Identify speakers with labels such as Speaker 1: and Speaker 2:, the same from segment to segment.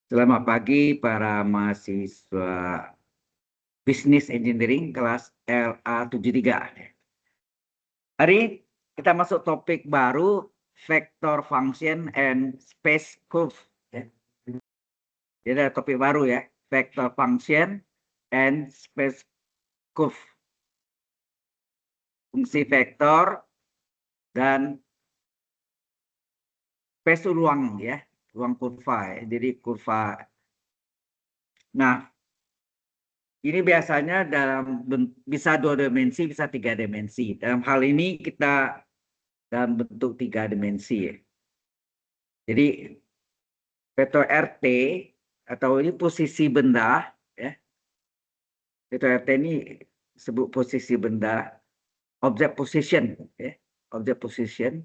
Speaker 1: Selamat pagi para mahasiswa Business Engineering kelas LA73. Hari kita masuk topik baru, vector function and space curve. Jadi ada topik baru ya, vector function and space curve. Fungsi vektor dan space itu ruang ya, ruang kurva ya. Jadi kurva. Nah, ini biasanya bisa 2 dimensi, bisa 3 dimensi. Dalam hal ini kita dalam bentuk 3 dimensi. Jadi vektor RT atau ini posisi benda, ya. Vektor RT ini disebut posisi benda, object position, ya. Object position.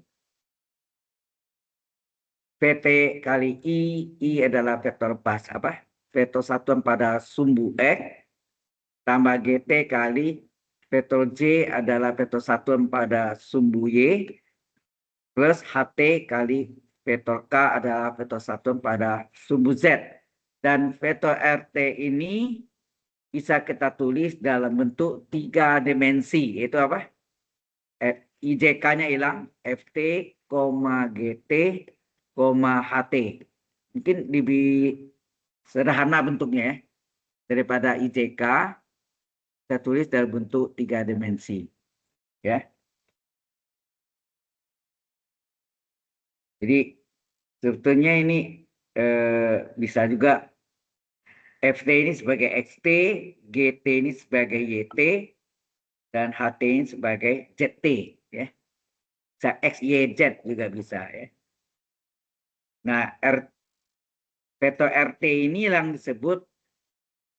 Speaker 1: PT kali I adalah vektor vektor satuan pada sumbu X tambah GT kali vektor J adalah vektor satuan pada sumbu Y plus HT kali vektor K adalah vektor satuan pada sumbu Z. Dan vektor RT ini bisa kita tulis dalam bentuk 3 dimensi. Yaitu apa? IJK-nya hilang. FT, GT, HT. Mungkin lebih sederhana bentuknya ya. Daripada IJK, kita tulis dalam bentuk 3 dimensi. Ya. Jadi sebetulnya ini bisa juga FT ini sebagai XT, GT ini sebagai YT, dan HT ini sebagai ZT. Ya. Bisa XYZ juga bisa. Ya. Nah, vektor RT ini yang disebut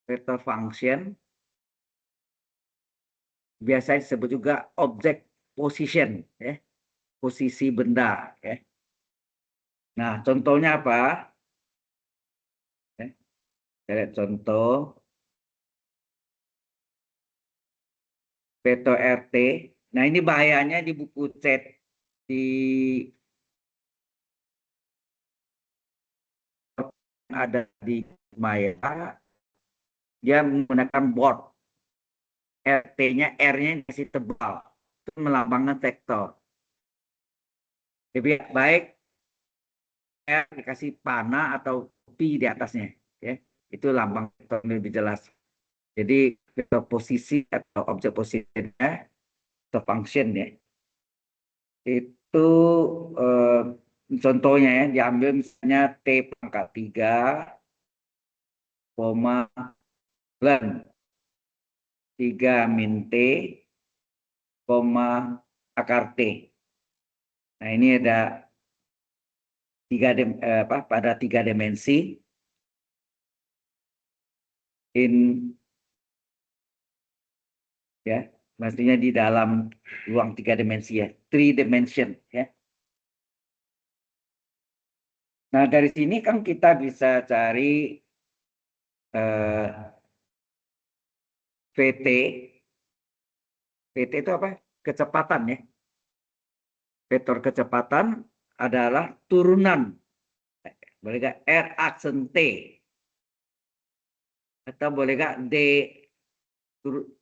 Speaker 1: vector function. Biasanya disebut juga object position. Ya. Posisi benda. Ya. Nah, contohnya apa? Ya. Kita lihat contoh. Vektor RT. Nah, ini bahayanya di buku chat di ada di Maya, dia menggunakan board. RT-nya, R-nya masih tebal. Itu melambangkan vektor. Lebih baik R dikasih panah atau pi di atasnya. Ya. Itu lambang vektor lebih jelas. Jadi vektor posisi atau objek posisinya atau function ya. Itu contohnya ya, diambil misalnya T pangkat 3, koma, 3 min T, koma, akar T. Nah ini ada pada 3 dimensi. Ya, maksudnya di dalam ruang 3 dimensi ya, 3 dimension ya. Nah, dari sini kan kita bisa cari VT. VT itu apa? Kecepatan ya. Vektor kecepatan adalah turunan. Boleh nggak R aksen T? Atau boleh nggak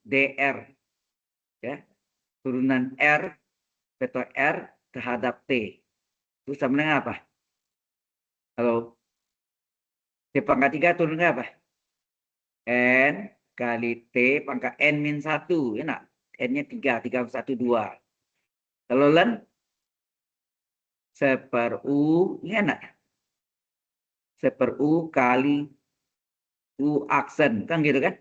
Speaker 1: DR? Ya, turunan R, vektor R terhadap T. Itu sama dengan apa? Kalau T pangkat 3 turunnya apa? N kali T pangkat N min 1. Enak. N-nya 3, 3 1, 2. Kalau len, seper U, ini enak. Seper U kali U aksen. Kan gitu kan?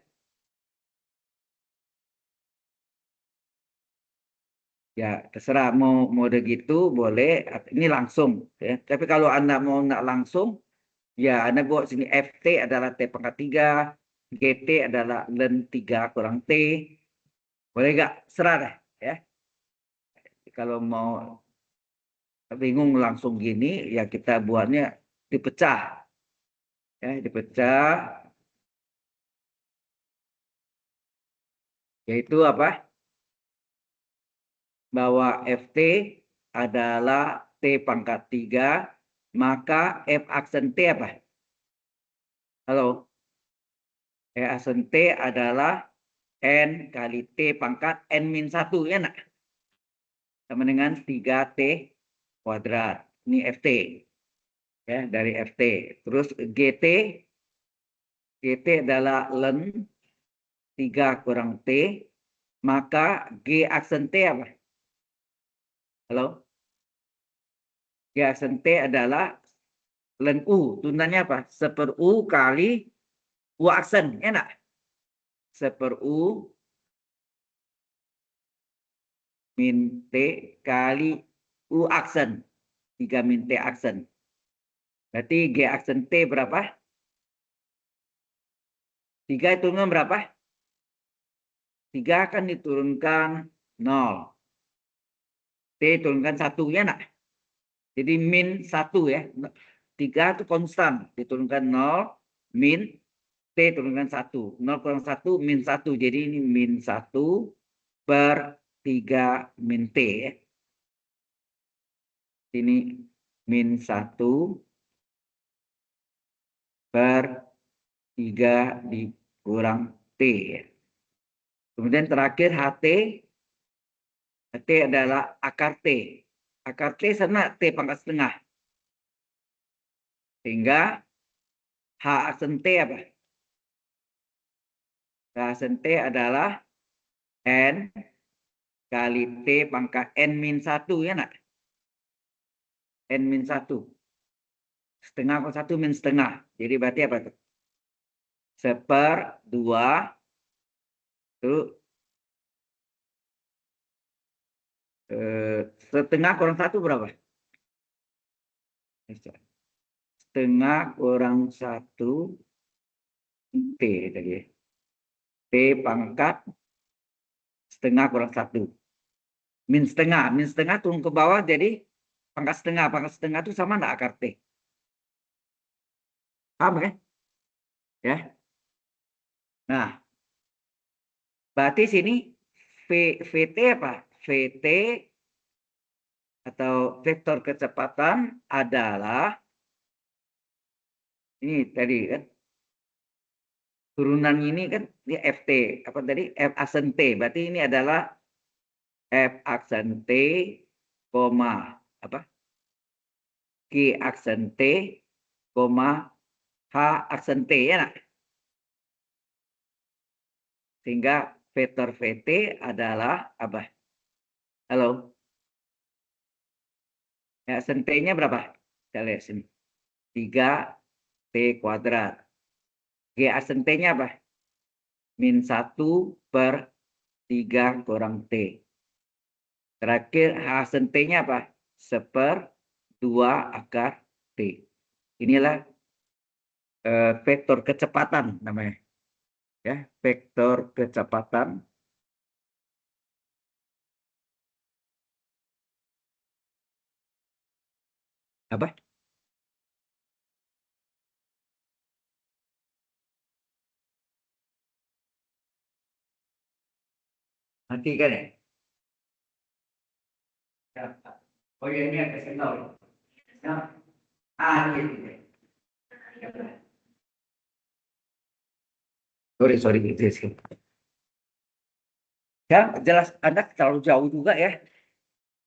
Speaker 1: Ya, terserah mau mode gitu boleh. Ini langsung. Ya. Tapi kalau Anda mau nggak langsung, ya Anda buat sini FT adalah T pangkat 3. GT adalah len 3 kurang T. Boleh nggak? Serah deh. Ya. Kalau mau bingung langsung gini, ya kita buatnya dipecah. Ya, dipecah. Yaitu apa? Bahwa FT adalah T pangkat 3, maka F aksen T apa? Halo. Aksen T adalah N kali T pangkat N-1, ya nak? Sama dengan 3T kuadrat. Ini FT. Ya, dari FT. Terus GT adalah len 3 kurang T. Maka G aksen T apa? Halo? G aksen T adalah len U. Tunanya apa? 1/U kali U aksen. Ya nak? 1/U min T kali U aksen. 3 min T aksen. Berarti G aksen T berapa? 3 hitungan berapa? 3 akan diturunkan 0. T turunkan 1, ya nak? Jadi min 1 ya. 3 itu konstan. Diturunkan 0, min T turunkan 1. 0 kurang 1, min 1. Jadi ini min 1 per 3 min T ya. Ini min 1 per 3 dikurang T ya. Kemudian terakhir HT. T adalah akar T. Akar T sama T pangkat setengah. Sehingga H aksen T apa? H aksen T adalah N kali T pangkat N-1, ya nak? N-1. Setengah per 1 min setengah. Jadi berarti apa tuh? 1/2 itu setengah kurang 1 berapa? Setengah kurang 1 T tadi. T pangkat setengah kurang 1. Min setengah turun ke bawah jadi pangkat setengah itu sama enggak akar T? Paham kan? Ya. Nah, berarti sini VT apa? VT atau vektor kecepatan adalah ini tadi kan. Turunan ini kan ini FT, apa tadi? F aksen T. Berarti ini adalah F aksen T, apa? G aksen T, H aksen T, ya nak? Sehingga vektor VT adalah apa? Halo? Aksen T-nya berapa? Kita lihat sini. 3T kuadrat. G aksen T-nya apa? Min 1 per 3 kurang T. Terakhir H aksen T-nya apa? 1/2 akar T. Inilah vektor kecepatan namanya. Ya, vektor kecepatan. Apa? Nanti kan ya? Oh ya, ini ada signal. Ya. Ini. Sorry, itu sih. Ya, jelas Anda terlalu jauh juga ya.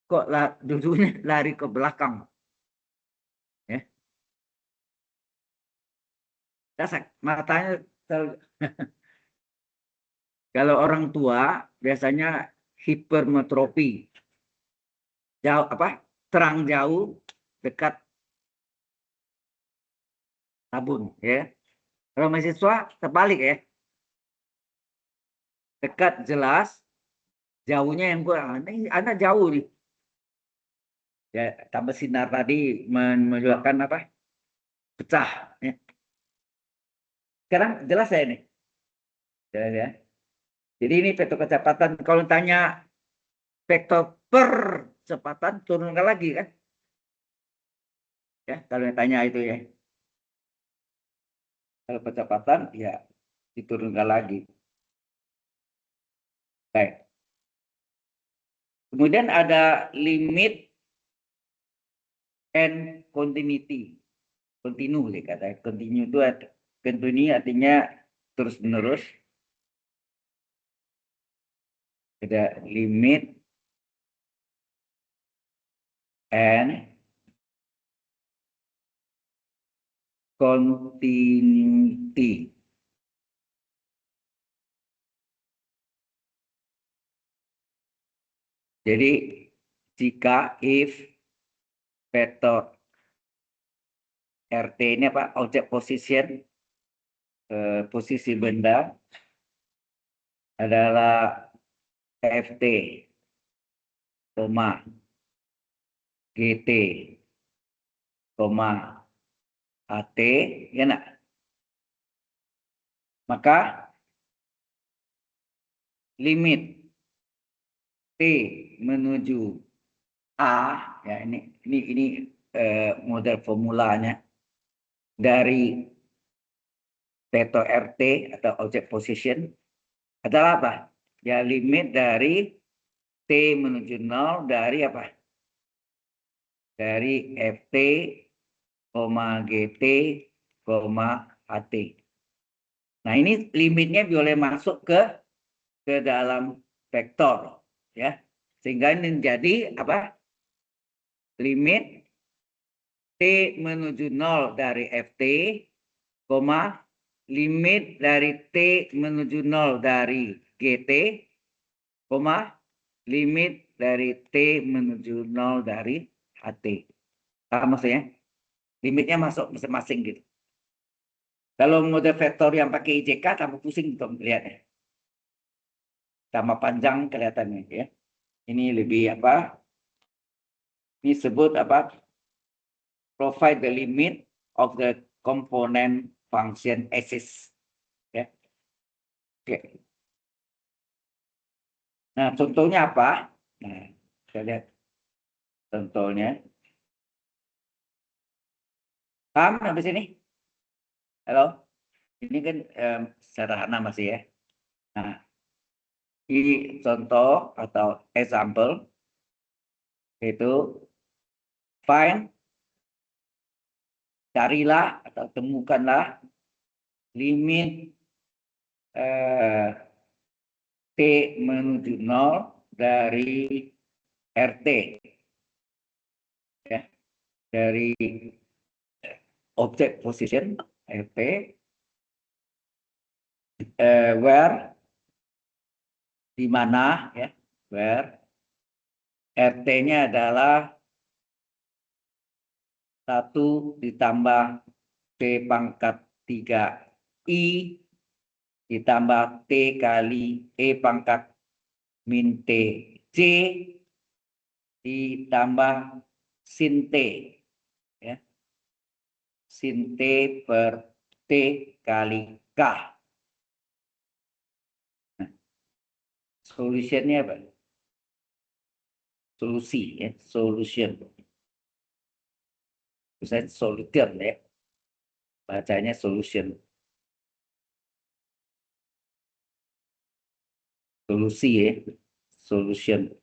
Speaker 1: Kok duduknya lari ke belakang. Ya. Matanya kalau orang tua biasanya hipermetropi. Jauh apa? Terang jauh dekat tabun ya. Kalau mahasiswa terbalik ya. Dekat jelas, jauhnya yang kurang. Ini Anda jauh nih. Ya, tambah sinar tadi menunjukkan apa? Pecah. Ya. Sekarang jelas ya ini. Jelas ya. Jadi ini vektor kecepatan. Kalau tanya vektor percepatan turunkan lagi kan? Ya, kalau tanya itu ya. Kalau kecepatan ya diturunkan lagi. Baik. Kemudian ada limit and continuity. Continue katanya. Continue itu ada Continue artinya terus-menerus. Ada limit and continuity. Jadi jika if vektor RT ini apa? Object position, posisi benda adalah FT, GT, AT, ya nak? Maka limit T menuju A, ya ini model formulanya dari vektor RT atau object position adalah apa? Ya limit dari T menuju 0 dari apa? Dari FT, GT, AT. Nah ini limitnya boleh masuk ke dalam vektor, ya, sehingga ini menjadi apa? Limit T menuju 0 dari FT, limit dari T menuju 0 dari GT, limit dari T menuju 0 dari HT. Paham maksudnya? Limitnya masuk masing-masing gitu. Kalau model vektor yang pakai IJK tambah pusing untuk melihatnya. Tambah panjang kelihatannya ya. Ini lebih apa? Ini sebut apa? Provide the limit of the component function axis. Ya. Oke. Nah, contohnya apa? Nah, kita lihat contohnya. Paham sampai sini? Halo? Ini kan sederhana masih ya. Nah, ini contoh atau example itu find, carilah atau temukanlah limit T menuju 0 dari RT, ya, dari object position RT, where di mana ya, where RT-nya adalah 1 ditambah T pangkat 3I ditambah T kali E pangkat min T C ditambah sin T, ya, sin T per T kali K. Nah, solusinya apa? Solusi ya, solution. Misalnya solution ya, bacanya solution. Solusi ya, solution.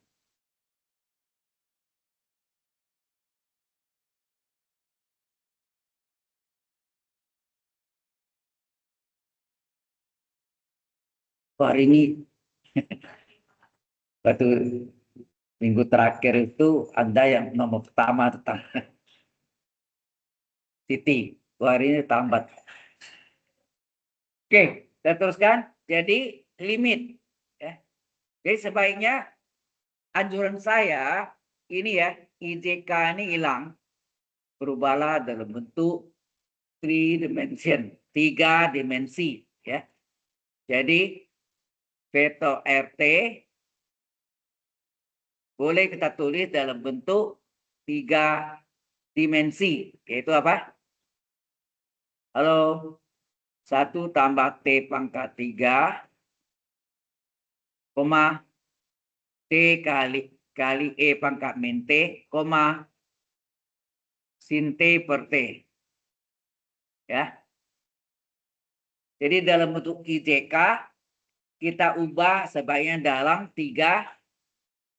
Speaker 1: Hari ini waktu minggu terakhir itu Anda yang nomor pertama tentang Siti. Hari ini tambat. Oke, kita teruskan. Jadi limit. Ya. Jadi sebaiknya anjuran saya ini ya, IJK ini hilang. Berubahlah dalam bentuk 3 dimension, 3 dimensi. Ya. Jadi vektor RT boleh kita tulis dalam bentuk 3 dimensi. Yaitu apa? Halo? 1 tambah T pangkat 3, koma T kali E pangkat min T, koma sin T per T. Ya. Jadi dalam bentuk IJK, kita ubah sebaiknya dalam 3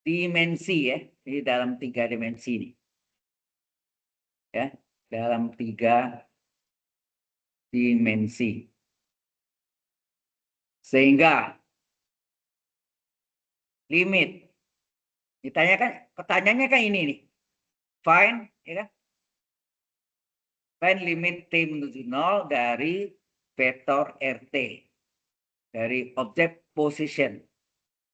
Speaker 1: dimensi ya. Jadi dalam 3 dimensi ini. Ya, dalam 3 dimensi. Sehingga limit pertanyaannya kan ini nih. Find, ya kan? Find limit T menuju 0 dari vektor RT. Dari objek position.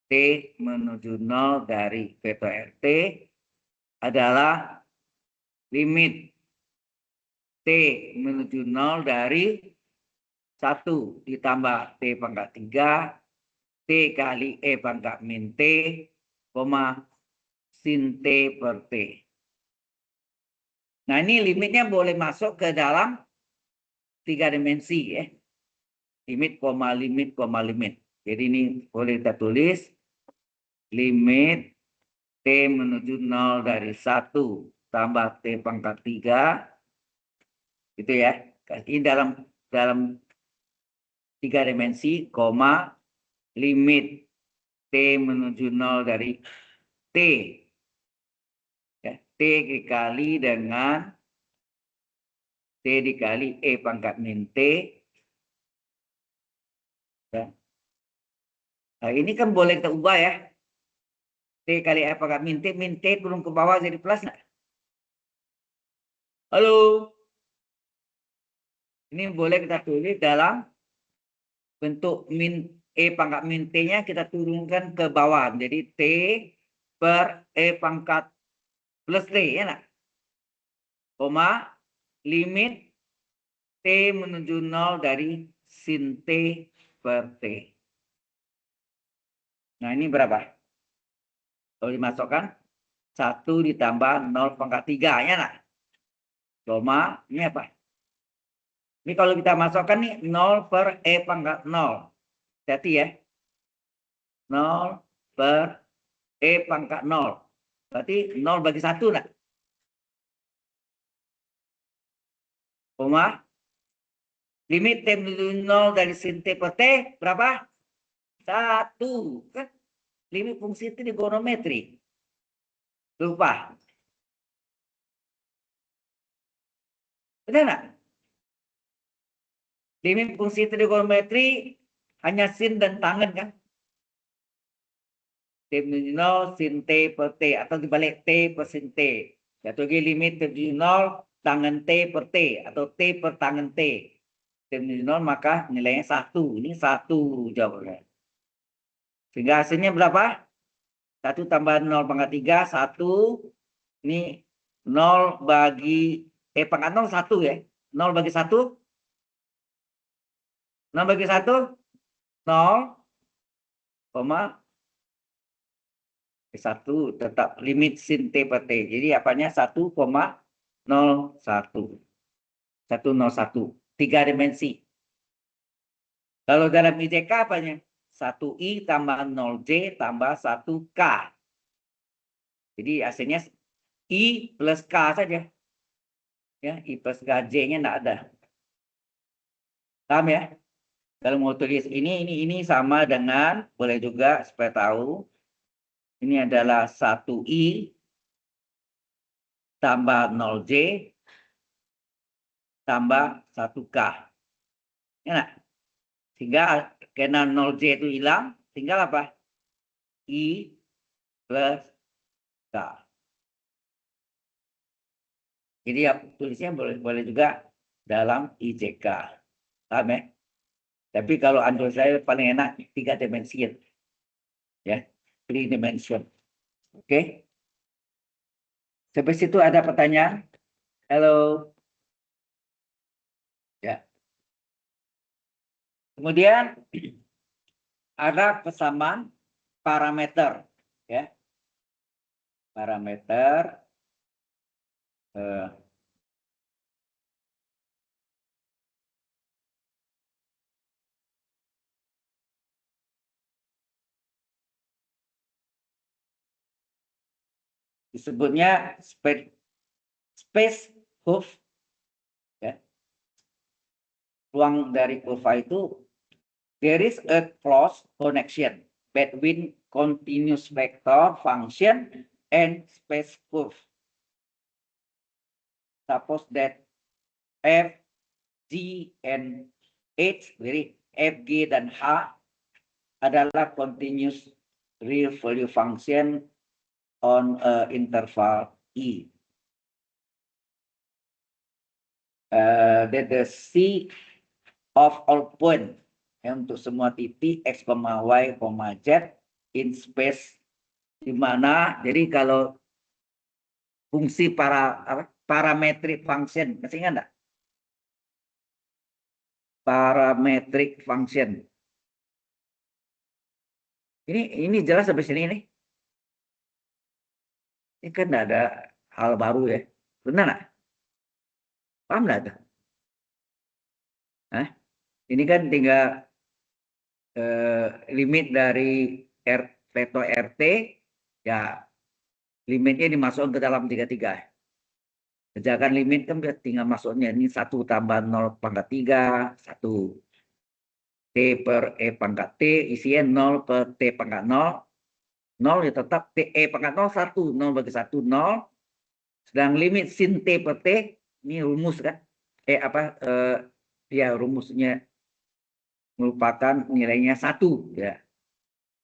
Speaker 1: T menuju 0 dari vektor RT adalah limit T menuju 0 dari 1 ditambah T pangkat 3 T kali E pangkat min T, sin T per T. Nah, ini limitnya boleh masuk ke dalam 3 dimensi ya. Limit, limit. Jadi ini boleh kita tulis limit T menuju 0 dari 1 tambah T pangkat 3. Gitu ya. Ini dalam 3 dimensi, limit T menuju 0 dari T. Ya, T dikali dengan T dikali E pangkat min T. Ya. Nah, ini kan boleh kita ubah ya. T kali E pangkat min T turun ke bawah jadi plus. Halo. Ini boleh kita tulis dalam bentuk min E pangkat min T-nya kita turunkan ke bawah. Jadi T per E pangkat plus T, ya nak? Limit T menuju 0 dari sin T per T. Nah, ini berapa? Kalau dimasukkan, 1 ditambah 0 pangkat 3, ya nak? Ini apa? Ini kalau kita masukkan nih, 0 per E pangkat 0. Hati ya. 0 per E pangkat 0. Berarti 0 bagi 1 nak? Limit T menuju 0 dari sin T per T berapa? 1. Kan? Limit fungsi trigonometri. Lupa. Benar nggak? Limit fungsi trigonometri hanya sin dan tangen kan? T menuju 0 sin T per T atau dibalik T per sin T. Jatuh lagi limit T menuju 0 tangen T per T atau T per tangen T. T menuju 0 maka nilainya 1. Ini 1 jawabannya. Sehingga hasilnya berapa? 1 tambah 0 pangkat 3, 1. Ini 0 bagi pangkat 0, 1 ya. 0 bagi 1. 0 bagi 1. 0, 1 tetap limit sin T per T. Jadi apanya 1,01. 101. 3 dimensi. Kalau dalam IJK apanya? 1I tambah 0J tambah 1K. Jadi hasilnya I plus K saja. Ya, I plus K, J-nya enggak ada. Paham ya? Kalau mau tulis ini sama dengan, boleh juga supaya tahu, ini adalah 1I tambah 0J tambah 1K. Ya, nah? Sehingga karena 0J itu hilang, tinggal apa? I plus K. Jadi ya, tulisnya boleh juga dalam IJK. Paham ya? Tapi kalau Android saya paling enak 3 dimensi. Ya, 3 dimension. Oke. Sampai situ ada pertanyaan? Halo. Ya. Kemudian ada persamaan parameter, ya. Parameter disebutnya space curve, ya. Ruang dari kurva itu, there is a close connection between continuous vector function and space curve. Suppose that f G, and H, jadi F, G, dan H adalah continuous real value function on interval E. That the C of all point untuk semua titik X, Y, Z in space di mana, jadi kalau fungsi parametric function, masih ingat enggak? Parametric function. Ini jelas sampai sini ini. Ini kan enggak ada hal baru ya. Benar enggak? Paham enggak tuh? Hah? Ini kan tinggal limit dari veto RT, ya limitnya dimasukkan ke dalam 33. Kerjakan limit kan tinggal masuknya ini 1 tambah 0 pangkat 3, 1 T per E pangkat T, isinya 0 per T pangkat 0. 0 ya tetap T E pangkat 0, 1. 0 bagi 1, 0. Sedang limit sin T per T, ini rumus kan. Ya rumusnya merupakan nilainya 1. Ya.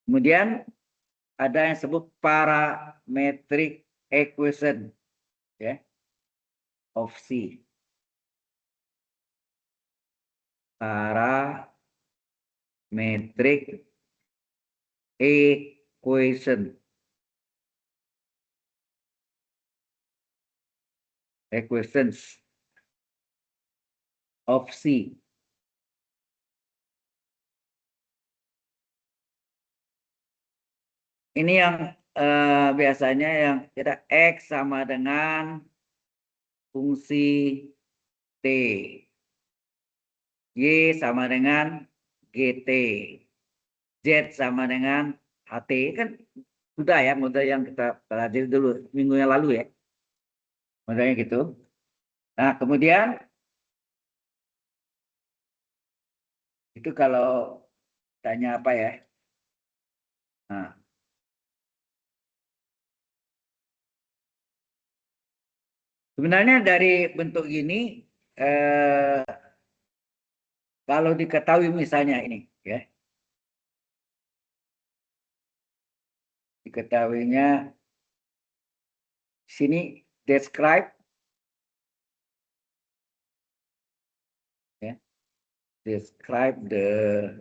Speaker 1: Kemudian ada yang disebut parametric equation ya, of C. Parametric equation. Equations of C. Ini yang biasanya yang kita X sama dengan fungsi T. Y sama dengan GT. Z sama dengan HT. Kan sudah ya, model yang kita pelajari dulu minggu yang lalu ya. Modelnya gitu. Nah, kemudian itu kalau tanya apa ya? Nah, sebenarnya dari bentuk gini, kalau diketahui misalnya ini, ya, diketahuinya sini describe, ya, describe the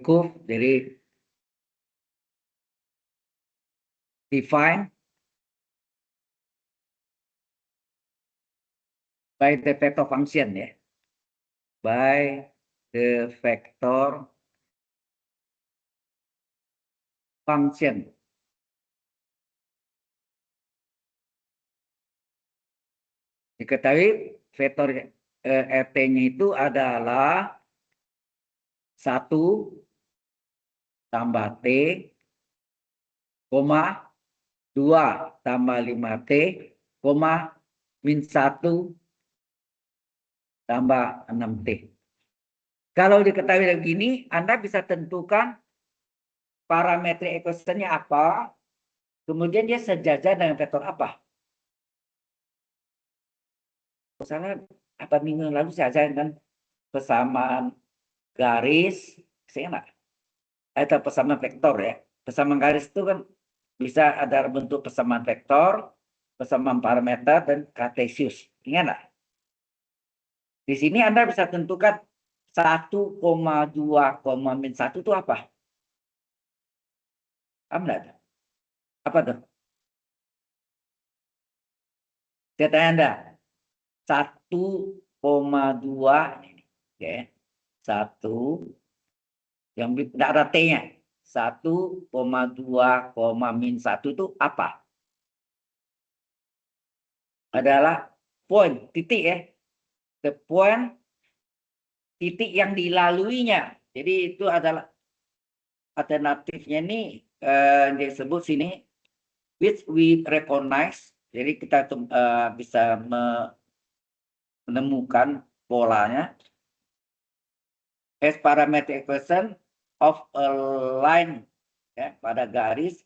Speaker 1: curve, jadi define by the vector function ya, by the vector function. Diketahui vektor RT-nya itu adalah 1 tambah T, 2 tambah 5T, min 1 tambah 6T. Kalau diketahui begini, Anda bisa tentukan parameter equation-nya apa, kemudian dia sejajar dengan vektor apa. Misalnya apa minggu lalu saya ajarkan persamaan garis, saya enggak? Atau persamaan vektor ya. Persamaan garis itu kan bisa ada bentuk persamaan vektor, persamaan parameter, dan kartesius. Ingat enggak? Di sini Anda bisa tentukan 1, 2, min 1 itu apa? Enggak? Apa tuh? Saya tanya Anda. 1,2 ya. 1 yang tidak ada T-nya. 1,2, min 1 itu apa? Adalah point, titik ya. The point, titik yang dilaluinya. Jadi itu adalah alternatifnya ini disebut sini which we recognize. Jadi kita bisa menemukan polanya as parametric equation of a line ya, pada garis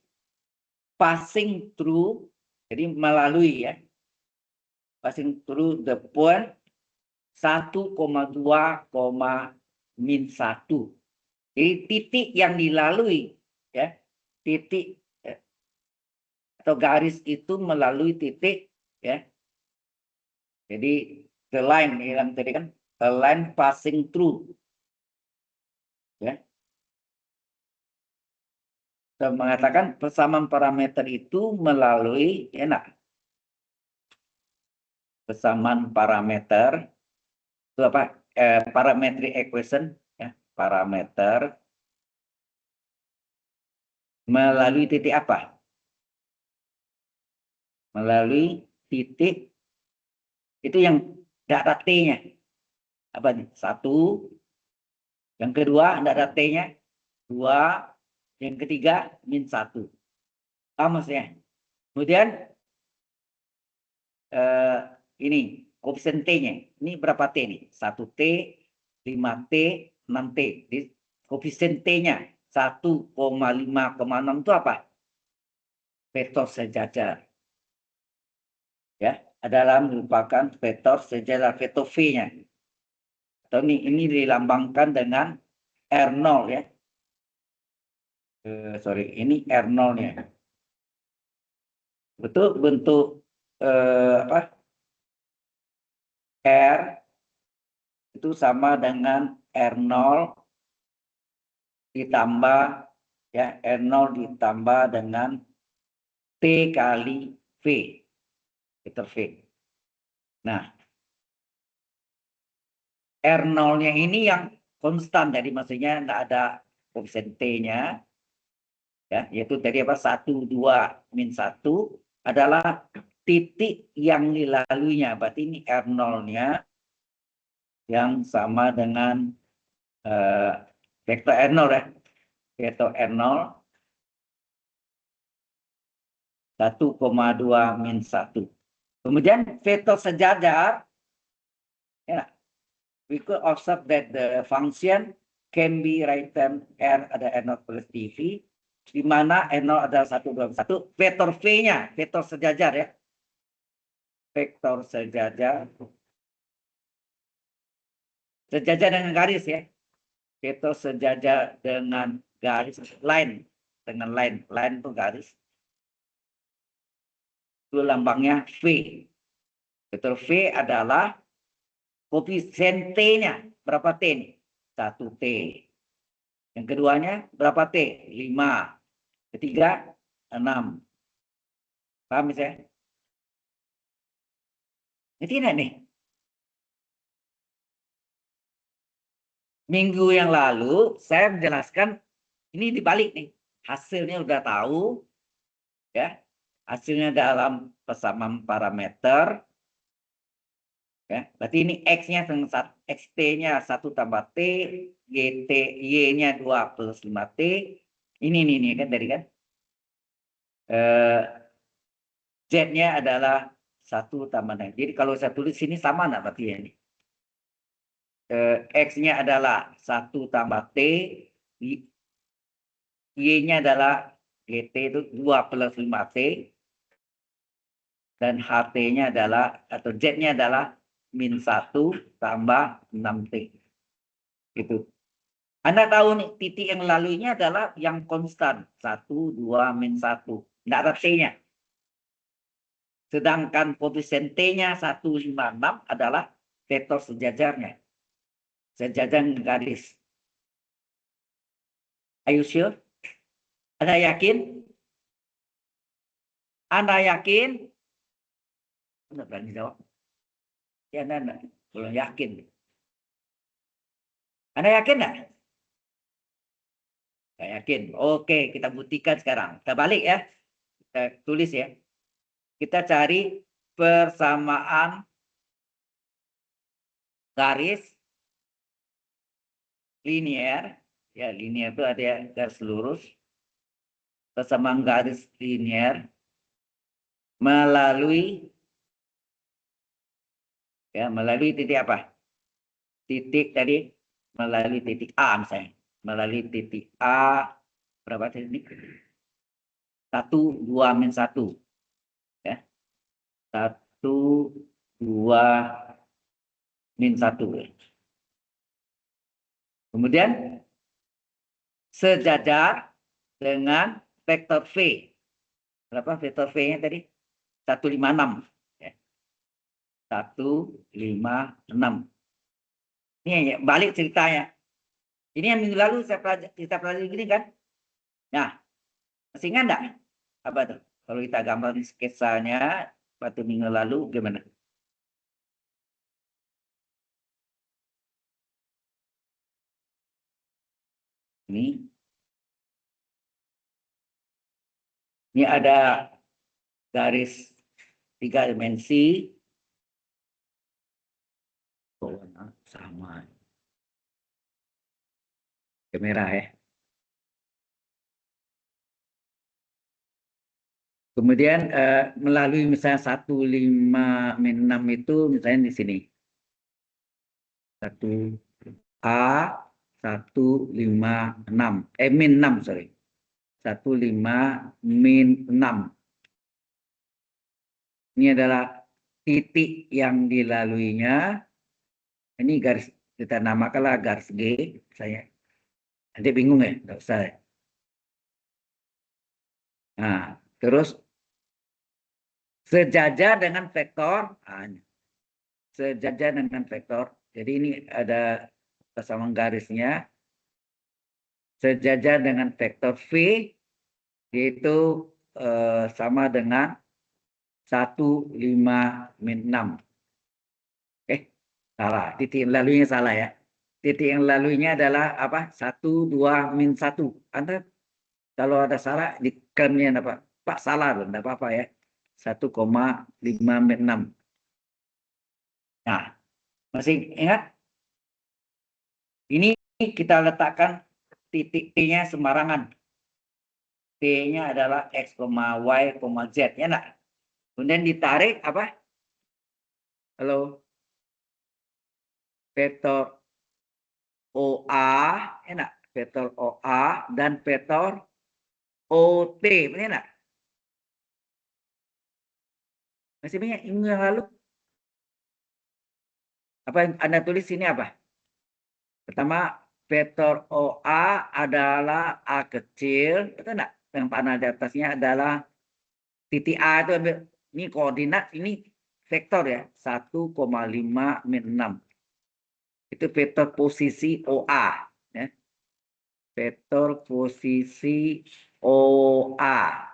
Speaker 1: passing through, jadi melalui ya, passing through the point 1,2, min 1. Jadi titik yang dilalui, ya, titik atau garis itu melalui titik, ya. Jadi the line yang tadi kan, a line passing through, ya. Kita mengatakan persamaan parameter itu melalui, enak, persamaan parameter itu apa? Parametric equation, ya, parameter melalui titik apa? Melalui titik itu yang tidak ada T-nya. Apa nih? 1. Yang kedua tidak ada T-nya. 2. Yang ketiga min 1. Apa maksudnya? Kemudian ini koefisien T-nya. Ini berapa T nih? 1T, 5T, 6T. Jadi koefisien T-nya 1,5,6 itu apa? Vektor sejajar. Ya, adalah merupakan vektor sejajar, vektor V-nya. Atau ini dilambangkan dengan R0, ya. Sorry, ini R0-nya. Betul, bentuk apa? R itu sama dengan R0 ditambah, ya, R0 ditambah dengan T kali V, vektor V. Nah, R0-nya ini yang konstan, jadi maksudnya tidak ada koefisien T-nya, ya, yaitu tadi apa? 1, 2, min 1 adalah titik yang dilaluinya. Berarti ini R0-nya yang sama dengan vektor R0, ya. Vektor R0 1,2 min 1. Kemudian vektor sejajar, ya, we could observe that the function can be written R ada R0 plus dV, di mana R0 adalah 1, 2, 1. Vektor V-nya, vektor sejajar, ya. Vektor sejajar. Sejajar dengan garis, ya. Vektor sejajar dengan garis, line. Dengan line. Line itu garis. Itu lambangnya V. Vektor V adalah koefisien T-nya. Berapa T nih? 1T. Yang keduanya berapa T? 5. Ketiga 6. Paham saya? Jadi ini nih. Minggu yang lalu saya menjelaskan ini dibalik nih. Hasilnya udah tahu, ya. Hasilnya dalam persamaan parameter. Ya, berarti ini X-nya XT-nya 1 tambah T, GT, Y-nya 2 plus 5T. Ini kan tadi kan. Z-nya adalah 1 tambah 9. Jadi kalau saya tulis sini sama nggak berarti ya ini? X-nya adalah 1 tambah T, Y-nya adalah GT itu 2 plus 5T, dan HT-nya adalah, atau Z-nya adalah min 1 tambah 6T. Itu. Anda tahu nih, titik yang melaluinya adalah yang konstan. 1, 2, min 1. Tidak ada T-nya. Sedangkan koefisien T-nya 156 adalah vektor sejajarnya. Sejajar garis. Are you sure? Anda yakin? Anda yakin? Anda berani jawab. Ya, Anda belum yakin. Anda yakin nggak? Nggak yakin. Oke, kita buktikan sekarang. Kita balik ya. Kita tulis ya. Kita cari persamaan garis linear. Ya, linear itu ada garis lurus. Persamaan garis linear melalui titik apa? Titik tadi melalui titik A misalnya. Melalui titik A berapa titik? 1, 2, min 1. Ya. 1, 2 min 1. Kemudian sejajar dengan vektor V. Berapa vektor V-nya tadi? 156. Ya. 156. Ini balik ceritanya. Ini yang minggu lalu kita pelajari gini kan? Nah, masih ingat enggak? Apa tuh? Kalau kita gambar sketsanya waktu minggu lalu gimana? Ini ada garis 3 dimensi. Warna sama. Kamera ya. Kemudian melalui misalnya 15 min 6 itu misalnya di sini. 1A 156 min 6 sorry. 15 min 6. Ini adalah titik yang dilaluinya. Ini garis kita namakanlah garis G saya. Nanti bingung ya, enggak usah. Ya. Nah, terus sejajar dengan vektor, sejajar dengan vektor. Jadi ini ada persamaan garisnya. Sejajar dengan vektor V, yaitu sama dengan 15 min 6. Salah. Titik yang laluinya salah ya. Titik yang laluinya adalah apa? 1, 2, min 1. Anda kalau ada salah di klaimnya apa? Pak salah loh, enggak apa-apa ya. 1,5 min 6. Nah, masih ingat? Ini kita letakkan titik T-nya sembarangan. T-nya adalah X, Y, Z. Ya enggak? Kemudian ditarik apa? Halo? Vektor OA, enak. Vektor OA dan vektor OT, benar enggak? Masih banyak minggu yang lalu. Apa yang Anda tulis sini apa? Pertama, vektor OA adalah A kecil, betul enggak? Yang panah di atasnya adalah titik A itu ambil. Ini koordinat, ini vektor ya. 1,5 min 6. Itu vektor posisi OA. Ya. Vektor posisi OA.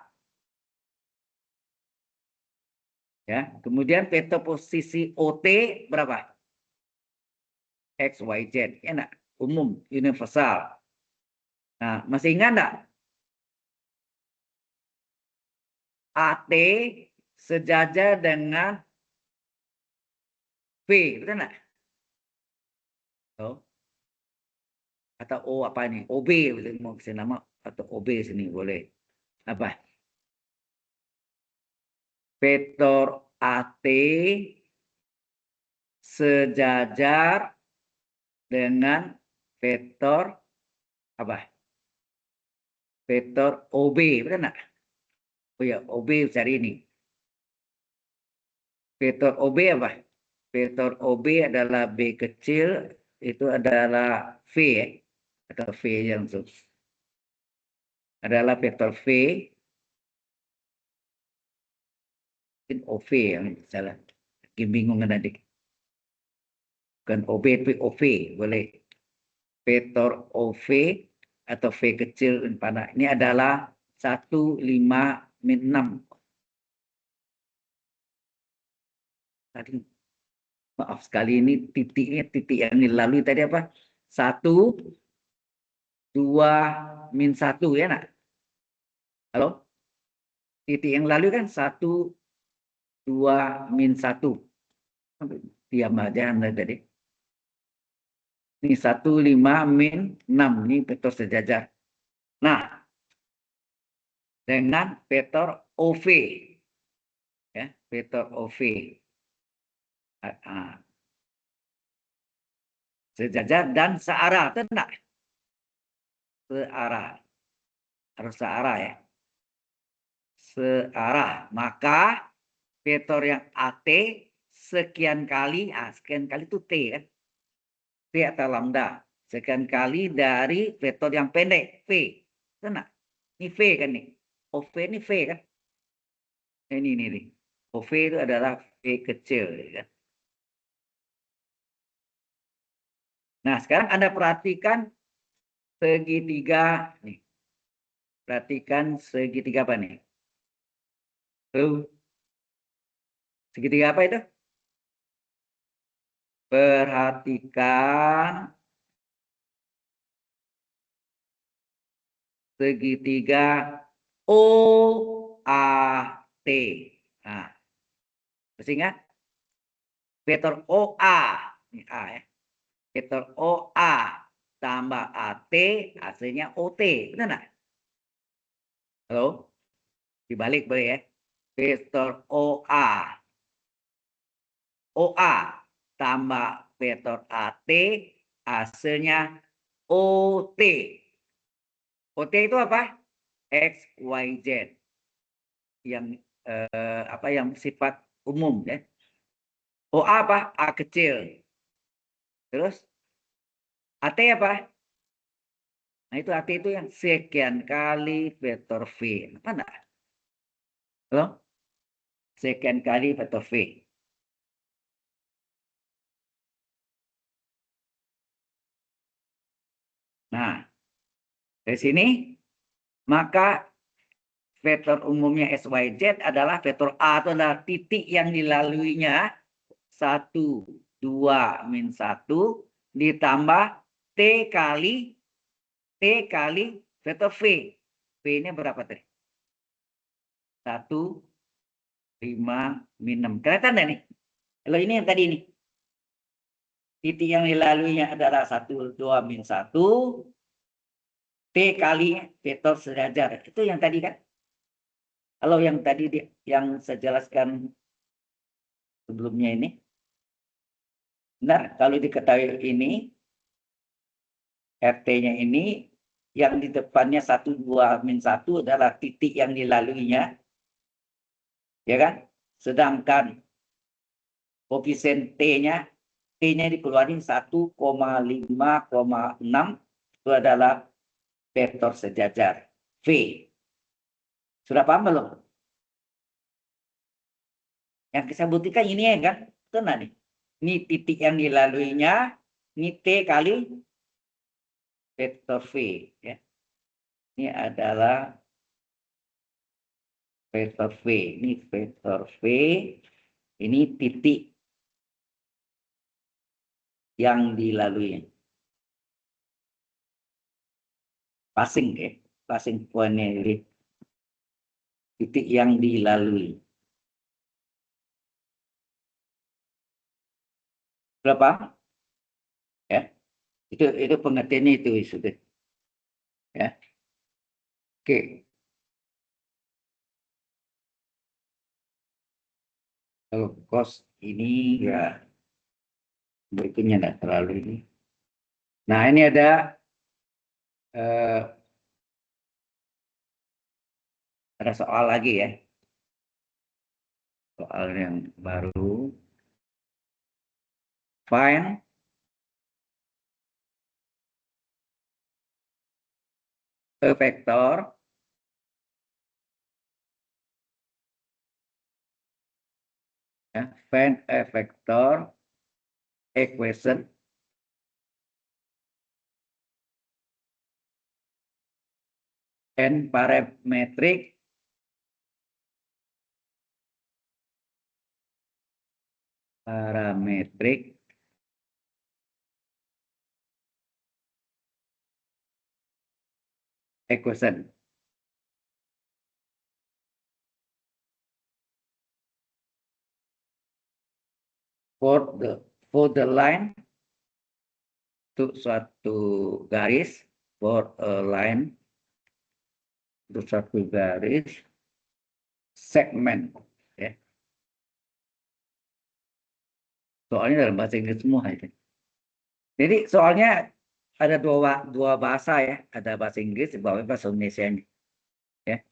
Speaker 1: Ya, kemudian vektor posisi OT berapa? X, Y, Z. Enak, umum, universal. Nah, masih ingat enggak? AT sejajar dengan V, betul enggak? Oh. Atau O apa ini? OB, betul mau kasih nama atau OB sini boleh. Apa? Vektor AT sejajar dengan vektor apa? Vektor OB, betul enggak? Oh ya, OB cari ini. Vektor OB apa? Vektor OB adalah B kecil, itu adalah V ya, atau V yang adalah vektor V, mungkin OV yang salah. Bingung kan adik. Bukan OB, tapi OV boleh. Vektor OV atau V kecil pada ini adalah 15 min 6. Tadi maaf sekali ini titiknya titik yang dilalui tadi apa? 1, 2, min 1 ya nak? Halo? Titik yang lalu kan 1, 2, min 1. Diam aja Anda tadi. Ini 15 min 6. Ini vektor sejajar. Nah, dengan vektor OV. Ya, vektor OV. Sejajar dan searah. Tidak? Searah. Harus searah ya. Searah. Maka vektor yang AT sekian kali, sekian kali itu T kan. T atau lambda. Sekian kali dari vektor yang pendek, V. Benar. Ini V kan nih. OV ini V kan. Ini nih. OV itu adalah V kecil. Kan? Nah, sekarang Anda perhatikan segitiga. Nih. Perhatikan segitiga apa nih? Segitiga apa itu? Perhatikan segitiga OAT. Nah, masih ingat? Vektor OA. Ini A ya. Vektor OA tambah AT hasilnya OT. Benar nggak? Halo? Dibalik boleh ya. Vektor OA. OA tambah vektor AT hasilnya OT. OT itu apa? X, Y, Z. Yang apa yang sifat umum ya. OA apa? A kecil. Terus AT apa? Nah itu AT itu yang sekian kali vektor V. Apa enggak? Halo? Sekian kali vektor V. Nah, dari sini maka vektor umumnya SYZ adalah vektor A itu adalah titik yang dilaluinya 1, 2, min 1 ditambah T kali vektor V. V-nya berapa tadi? 1, 5, min 6. Kelihatan nggak nih? Kalau ini yang tadi nih. Titik yang dilaluinya adalah 1, 2, min 1. T kali vektor sejajar. Itu yang tadi kan? Kalau yang tadi yang saya jelaskan sebelumnya ini. Benar, kalau diketahui ini, RT-nya ini, yang di depannya 1, 2, min 1 adalah titik yang dilaluinya. Ya kan? Sedangkan koefisien T-nya dikeluarin 1,5,6 itu adalah vektor sejajar V. Sudah paham belum? Yang saya buktikan ini ya kan? Itu nih. Ini titik yang dilaluinya, ini T kali vektor V. Ya. Ini adalah vektor V. Ini vektor V. Ini titik yang dilalui. Passing ya. Passing pointnya ini. Titik yang dilalui. Berapa? Ya. Itu pengertiannya itu sudah. Ya. Oke. Kalau cos ini ya berikutnya tidak terlalu ini. Nah ini ada soal lagi ya. Soal yang baru. Find a vector find a vector equation and parametric equation. For the line untuk suatu garis, for a line untuk suatu garis segmen ya. Soalnya dalam bahasa Inggris semua itu. Jadi soalnya ada dua bahasa ya, ada bahasa Inggris di bawah bahasa Indonesia ya.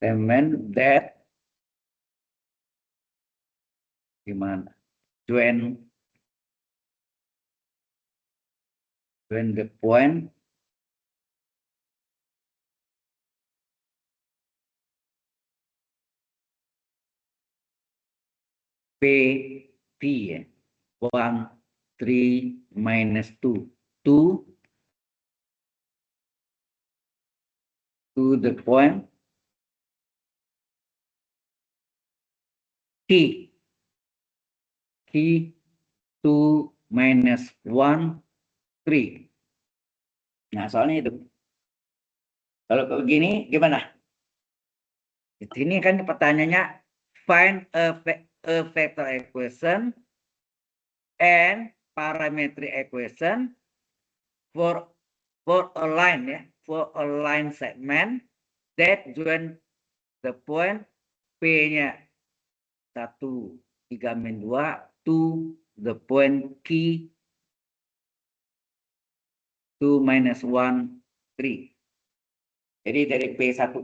Speaker 1: Segment that Gimana? Join the point P P ya. 1, 3 minus 2. 2 to the point T. T 2 minus 1, 3. Nah, soalnya itu. Kalau begini gimana? Di sini kan pertanyaannya find a vector equation and parametric equation for a line ya, for a line segment that join the point P-nya 1, 3, min 2 to the point Q 2 minus 1, 3. Jadi dari P 1,3,2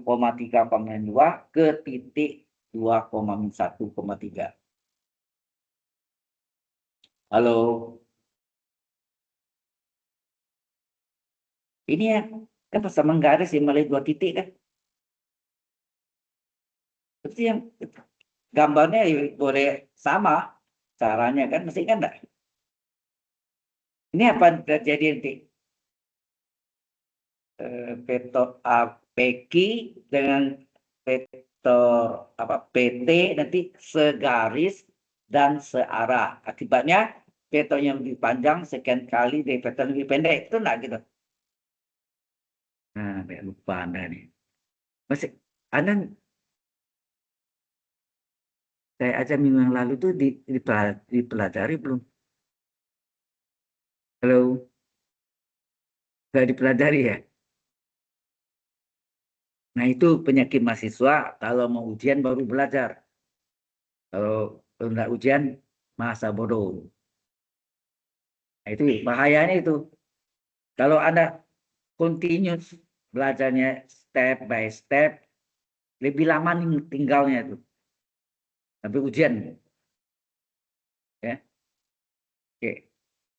Speaker 1: ke titik 2,1,3. Halo. Ini ya, kan persamaan garis yang mulai 2 titik kan. Berarti yang gambarnya boleh sama caranya kan, mesti kan enggak? Ini apa terjadi nanti? Vektor APQ dengan vektor PT nanti segaris dan searah. Akibatnya vektor yang lebih panjang sekian kali dari vektor lebih pendek. Itu enggak gitu? Nah, lupa Anda nih. Masih, Anda, saya aja minggu yang lalu tuh dipelajari belum? Halo? Sudah dipelajari ya? Nah, itu penyakit mahasiswa kalau mau ujian baru belajar. Kalau enggak ujian, masa bodoh. Nah, itu bahayanya itu. Kalau Anda continuous belajarnya step by step, lebih lama tinggalnya itu. Sampai ujian. Ya. Oke.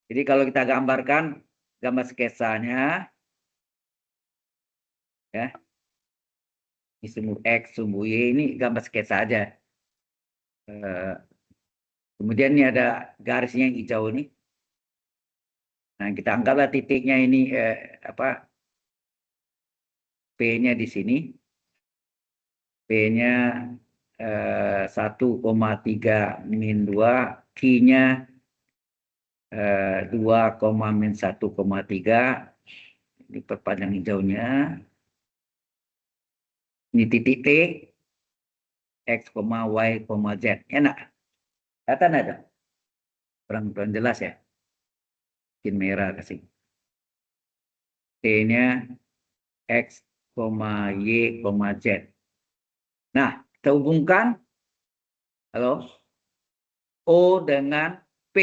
Speaker 1: Jadi kalau kita gambarkan gambar sketsanya, ya, ini sumbu X, sumbu Y, ini gambar sketsa aja. Kemudian ini ada garisnya yang hijau ini. Nah, kita anggaplah titiknya ini P-nya di sini. P-nya 1,3 min 2, Q-nya 2, min 1,3. Ini perpanjang hijaunya. Ini titik T, X, Y, Z. Enak. Kelihatan ada? Kurang jelas ya. Bikin merah kasih. T-nya X, Y, Z. Nah, kita hubungkan halo, O dengan P.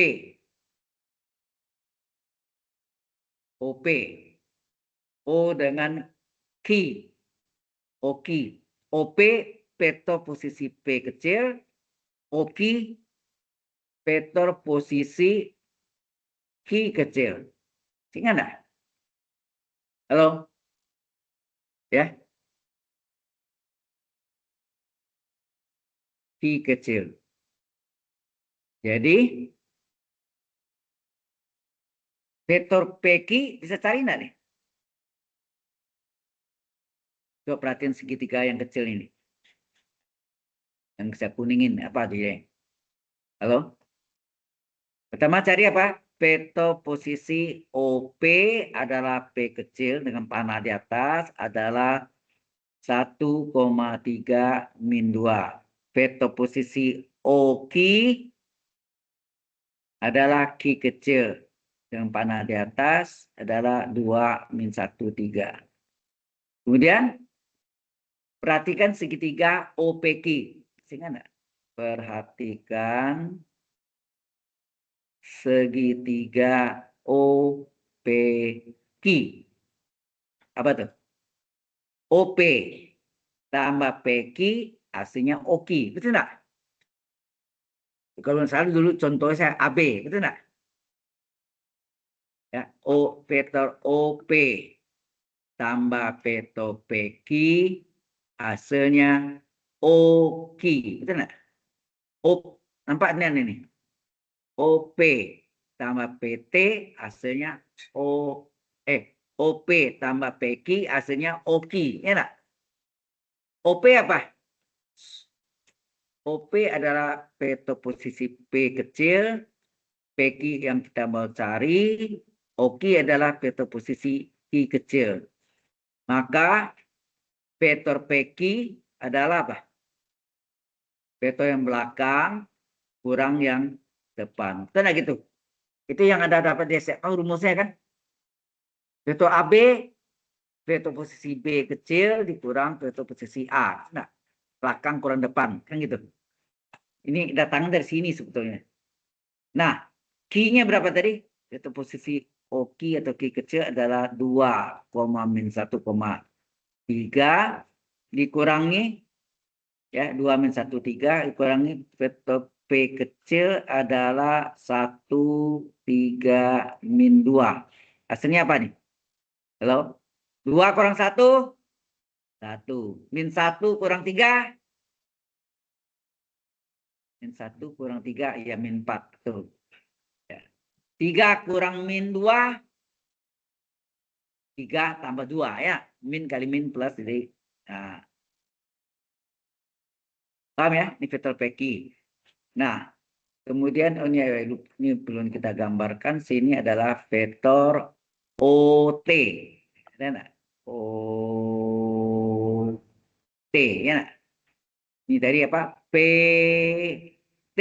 Speaker 1: OP. O dengan Q. OQ. OP vektor posisi P kecil. OQ vektor posisi Q kecil. Ingat enggak? Halo? Ya. Q kecil. Jadi vektor PQ bisa cari enggak nih? Coba perhatiin segitiga yang kecil ini. Yang saya kuningin apa dia? Halo? Pertama cari apa? Vektor posisi OP adalah P kecil dengan panah di atas adalah 1,3 min 2. Vektor posisi OQ adalah Q kecil dengan panah di atas adalah 2 min 1,3. Kemudian perhatikan segitiga OPQ. Sehingga perhatikan segitiga OPQ. Apa tuh? OP tambah PQ hasilnya OQ. Betul enggak? Kalau misalnya dulu contohnya saya AB, itu enggak? Ya, vektor OP tambah vektor PQ hasilnya OQ, itu enggak? O, nampak ini? OP tambah PT hasilnya OP tambah PQ hasilnya OQ, ya enggak? OP apa? OP adalah vektor posisi P kecil, PQ yang kita mau cari, OQ adalah vektor posisi Q kecil. Maka vektor PQ adalah apa? Vektor yang belakang kurang yang depan. Betul nggak gitu? Itu yang Anda dapat di SMA rumusnya kan? Vektor AB, vektor posisi B kecil dikurang vektor posisi A. Nah, belakang kurang depan. Kan gitu. Ini datangnya dari sini sebetulnya. Nah, Q-nya berapa tadi? Vektor posisi OQ atau Q kecil adalah 2,-1,3 dikurangi ya 2-1,3 dikurangi vektor P kecil adalah 1,3-2. Hasilnya apa nih? Halo? 2 kurang 1? 1. -1 kurang 3? -1 kurang 3, ya -4. Betul. Ya. 3 kurang -2? 3 tambah 2 ya. Min kali min plus. Jadi, nah. Paham ya? Ini vektor PQ. Nah, kemudian ini belum kita gambarkan. Sini adalah vektor OT. Ada enggak? OT ya enggak? Ini dari apa? PT.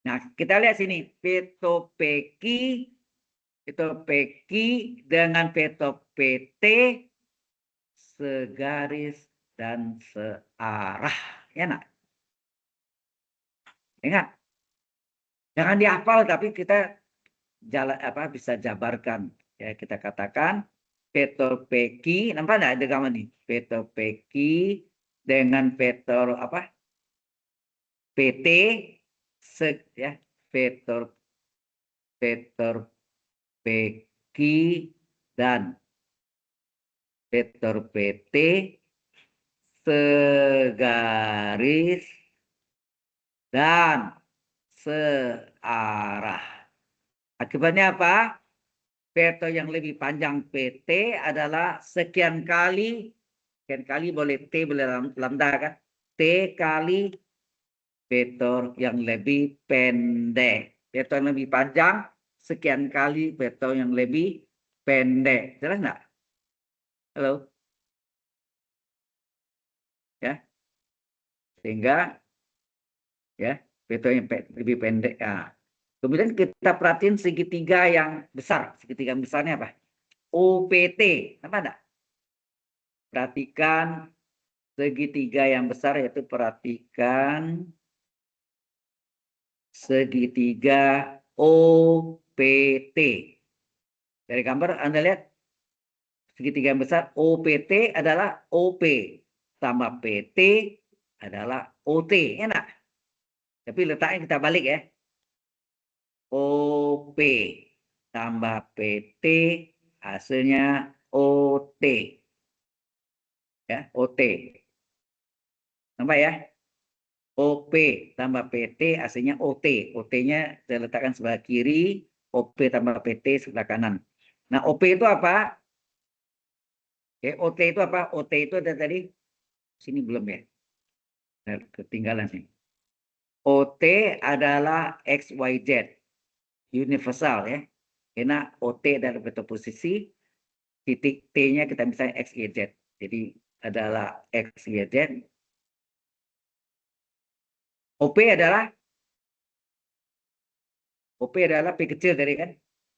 Speaker 1: Nah, kita lihat sini. Vektor PQ dengan vektor PT segaris dan searah. Ya enggak? Ingat, jangan dihafal tapi kita bisa jabarkan. Ya, kita katakan vektor PQ, nampak enggak ada gambar nih? Vektor PQ dengan vektor apa? PT ya, vektor PQ dan vektor PT segaris dan searah. Akibatnya apa? Vektor yang lebih panjang PT adalah sekian kali boleh T boleh lambda kan? T kali vektor yang lebih pendek. Vektor yang lebih panjang sekian kali vektor yang lebih pendek. Jelas nggak? Halo? Ya. Sehingga ya vektor yang lebih pendek. Nah, kemudian kita perhatiin segitiga yang besar. Segitiga yang besarnya apa? OPT. Apa enggak? Perhatikan segitiga yang besar, yaitu perhatikan segitiga OPT. Dari gambar Anda lihat segitiga yang besar OPT adalah OP tambah PT adalah OT. Enak. Tapi letaknya kita balik ya. OP tambah PT hasilnya OT. Ya, OT. Nampak ya? OP tambah PT hasilnya OT. OT-nya saya letakkan sebelah kiri, OP tambah PT sebelah kanan. Nah, OP itu apa? Oke, OT itu apa? OT itu ada tadi sini belum ya? Ketinggalan sih. OT adalah XYZ universal ya. Karena OT adalah vektor posisi, titik T-nya kita misalnya XYZ. Jadi adalah XYZ. OP adalah P kecil tadi kan?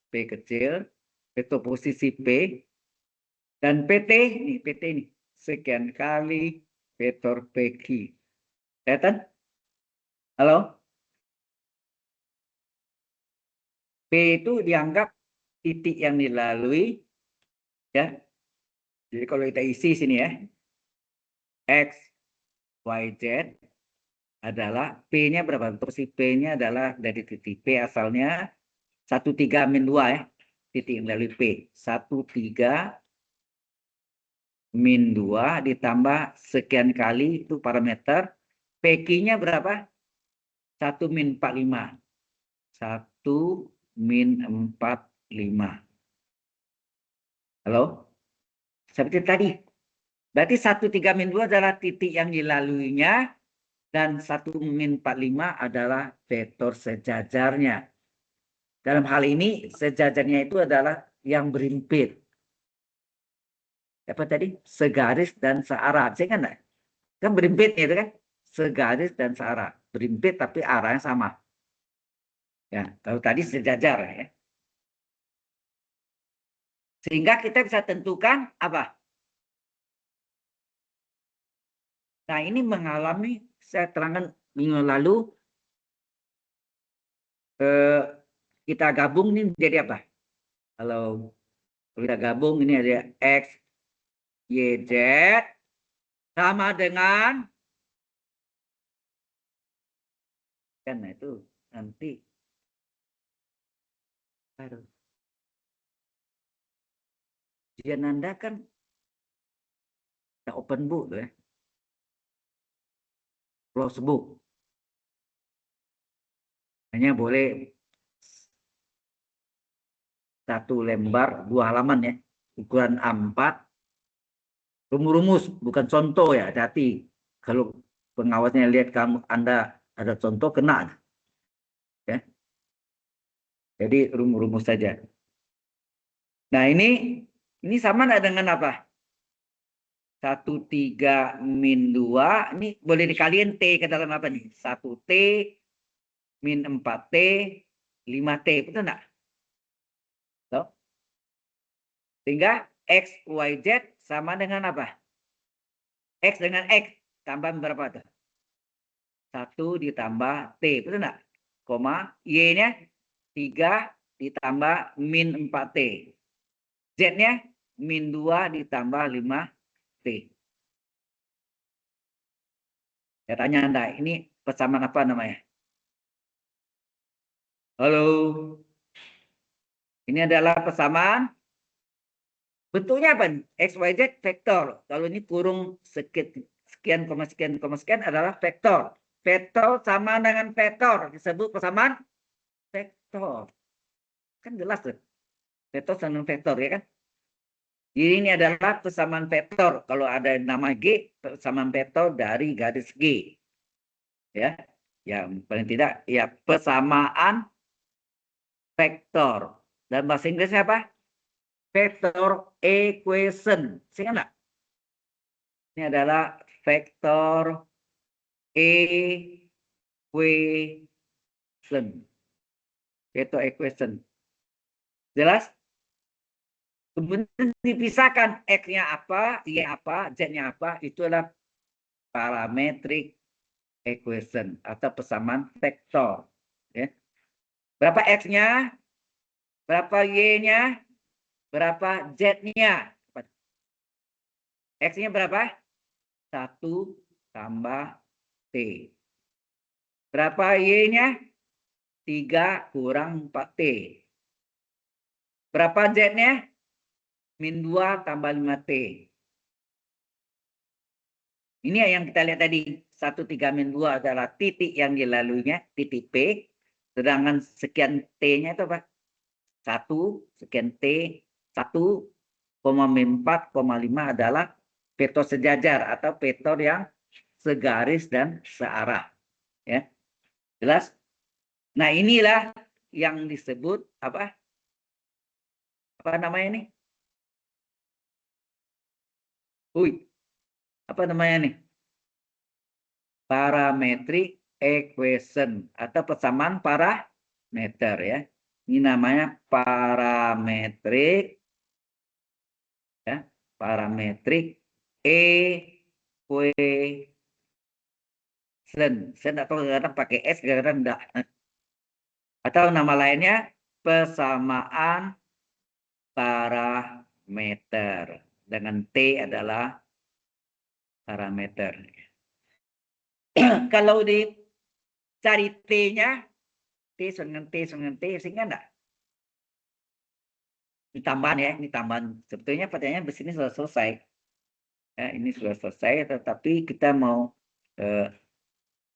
Speaker 1: P kecil, vektor posisi P, dan PT, nih PT ini, sekian kali vektor PQ. Kelihatan? Halo? P itu dianggap titik yang dilalui, ya. Jadi kalau kita isi sini ya, X, Y, Z adalah P-nya berapa? Untuk si P-nya adalah dari titik P asalnya 13 min 2 ya. Titik melalui P. 13 min 2 ditambah sekian kali itu parameter. PQ-nya berapa? 1 min 45. 1 min 45. Halo? Seperti tadi. Berarti 13 min 2 adalah titik yang dilaluinya. Dan 1 min 45 adalah vektor sejajarnya. Dalam hal ini sejajarnya itu adalah yang berimpit. Apa tadi? Segaris dan searah. Saya kan berimpit itu kan? Segaris dan searah. Berimpit tapi arahnya sama. Ya, kalau tadi sejajar ya. Sehingga kita bisa tentukan apa? Nah, ini mengalami saya terangkan minggu lalu kita gabung ini jadi apa? Kalau kita gabung ini ada X, Y, Z sama dengan kan itu nanti aduh, ujian Anda kan open book ya, close book. Hanya boleh satu lembar 2 halaman ya, ukuran A4. Rumus bukan contoh ya, hati-hati. Kalau pengawasnya lihat Anda ada contoh kena. Ya. Jadi rumus saja. Nah, ini sama enggak dengan apa? 13 min 2, ini boleh dikaliin T ke dalam apa nih? 1T min 4T, 5T, betul enggak? Tuh. Sehingga X, Y, Z sama dengan apa? X dengan X, tambah berapa tuh? 1 ditambah T, betul enggak? Koma, Y-nya 3 ditambah min 4T. Z-nya min 2 ditambah 5T. Saya tanya Anda, ini persamaan apa namanya? Halo? Ini adalah persamaan. Bentuknya apa? X, Y, Z vektor. Kalau ini kurung sekian, sekian adalah vektor. Vektor sama dengan vektor. Disebut persamaan vektor. Kan jelas tuh. Vektor sama vektor ya kan? Jadi ini adalah persamaan vektor. Kalau ada nama G, persamaan vektor dari garis G. Ya, yang paling tidak ya persamaan vektor. Dan bahasa Inggrisnya apa? Vector equation. Sehingga enggak? Ini adalah vector equation. Vector equation. Jelas? Kemudian dipisahkan X-nya apa, Y apa, Z-nya apa. Itu adalah parametric equation atau persamaan vektor. Ya. Berapa X-nya? Berapa Y-nya? Berapa Z-nya? X-nya berapa? 1 tambah T. Berapa Y-nya? 3 kurang 4T. Berapa Z-nya? Min 2 tambah 5T. Ini yang kita lihat tadi. 13 min 2 adalah titik yang dilaluinya, titik P. Sedangkan sekian T-nya itu apa? 1, sekian T, 1, min 4, 5 adalah vektor sejajar atau vektor yang segaris dan searah. Ya. Jelas? Nah, inilah yang disebut apa? Apa namanya ini? Apa namanya nih? Parametric equation atau persamaan parameter ya. Ini namanya parametric ya, parametric equation. Saya enggak tahu kadang pakai S kadang enggak. Atau nama lainnya persamaan parameter. Dengan T adalah parameter. Kalau dicari T-nya, T dengan T dengan T, sehingga enggak? Ini tambahan ya, ini tambahan. Sebetulnya pertanyaan di sini sudah selesai. Ya, ini sudah selesai, tetapi kita mau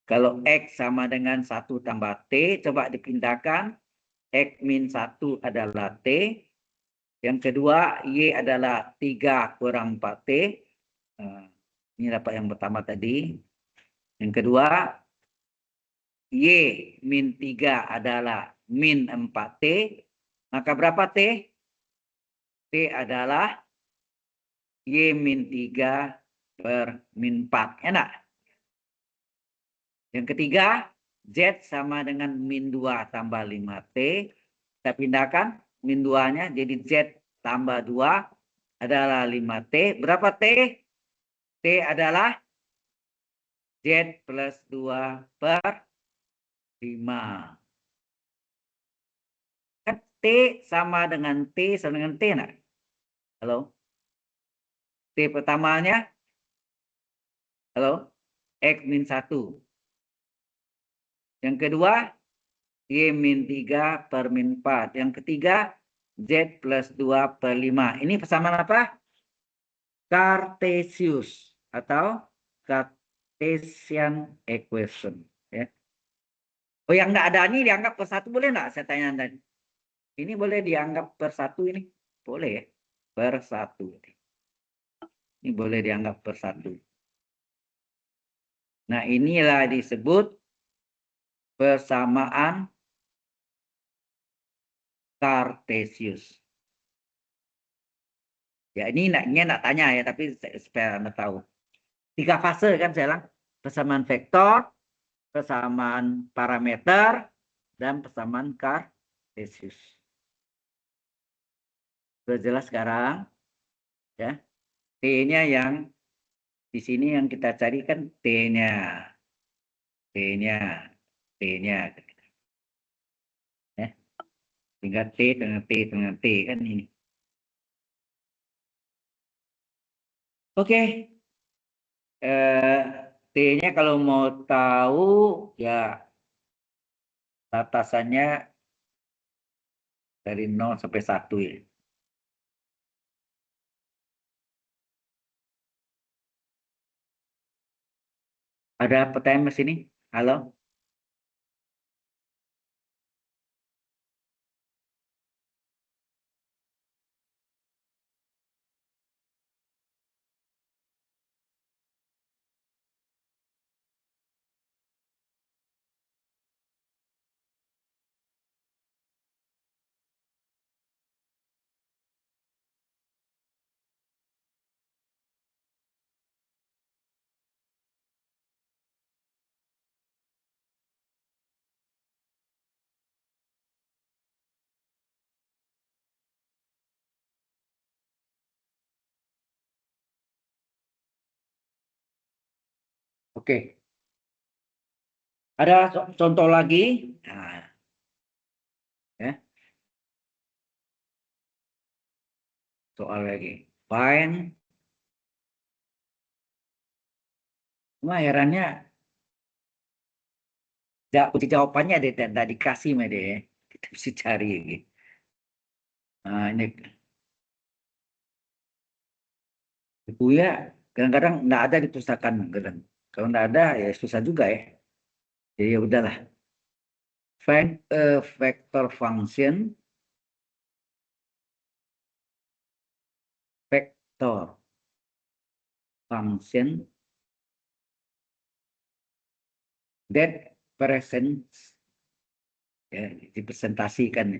Speaker 1: kalau X sama dengan 1 tambah T, coba dipindahkan. X min 1 adalah T. Yang kedua, Y adalah 3 kurang 4T. Ini dapat yang pertama tadi. Yang kedua, Y min 3 adalah min 4T. Maka berapa T? T adalah Y min 3 per min 4. Enak? Yang ketiga, Z sama dengan min 2 tambah 5T. Kita pindahkan min 2-nya jadi Z tambah 2 adalah 5T. Berapa T? T adalah Z plus 2 per 5. Kan T sama dengan T sama dengan T. Nah. Halo? T pertamanya, halo? X min 1. Yang kedua, Y min 3 per min 4. Yang ketiga, Z plus 2 per 5. Ini persamaan apa? Cartesius atau Cartesian equation. Ya. Oh, yang enggak ada ini dianggap per 1 boleh enggak? Saya tanya tadi. Ini boleh dianggap per 1 ini? Boleh ya? Per 1. Ini boleh dianggap per 1. Nah, inilah disebut persamaan Cartesius. Ya, ini enggak tanya ya, tapi supaya Anda tahu. 3 fase kan saya bilang. Persamaan vektor, persamaan parameter, dan persamaan Cartesius. Sudah jelas sekarang? Ya. T-nya yang di sini yang kita cari kan T-nya. T-nya. T-nya. Ya. Tinggal T dengan T dengan T kan ini. Oke. T-nya kalau mau tahu ya batasannya dari 0 sampai 1 ya. Ada pertanyaan di sini? Halo? Oke. Ada contoh lagi? Nah, ya. Soal lagi. Find. Cuma herannya kunci jawabannya tidak dikasih sama dia. Kita mesti cari. Nah, ini buku ya kadang-kadang nggak ada di pustakaan. Kalau nggak ada ya susah juga ya. Jadi ya udahlah. Find a vector function. Vector function that presents ya, dipresentasikan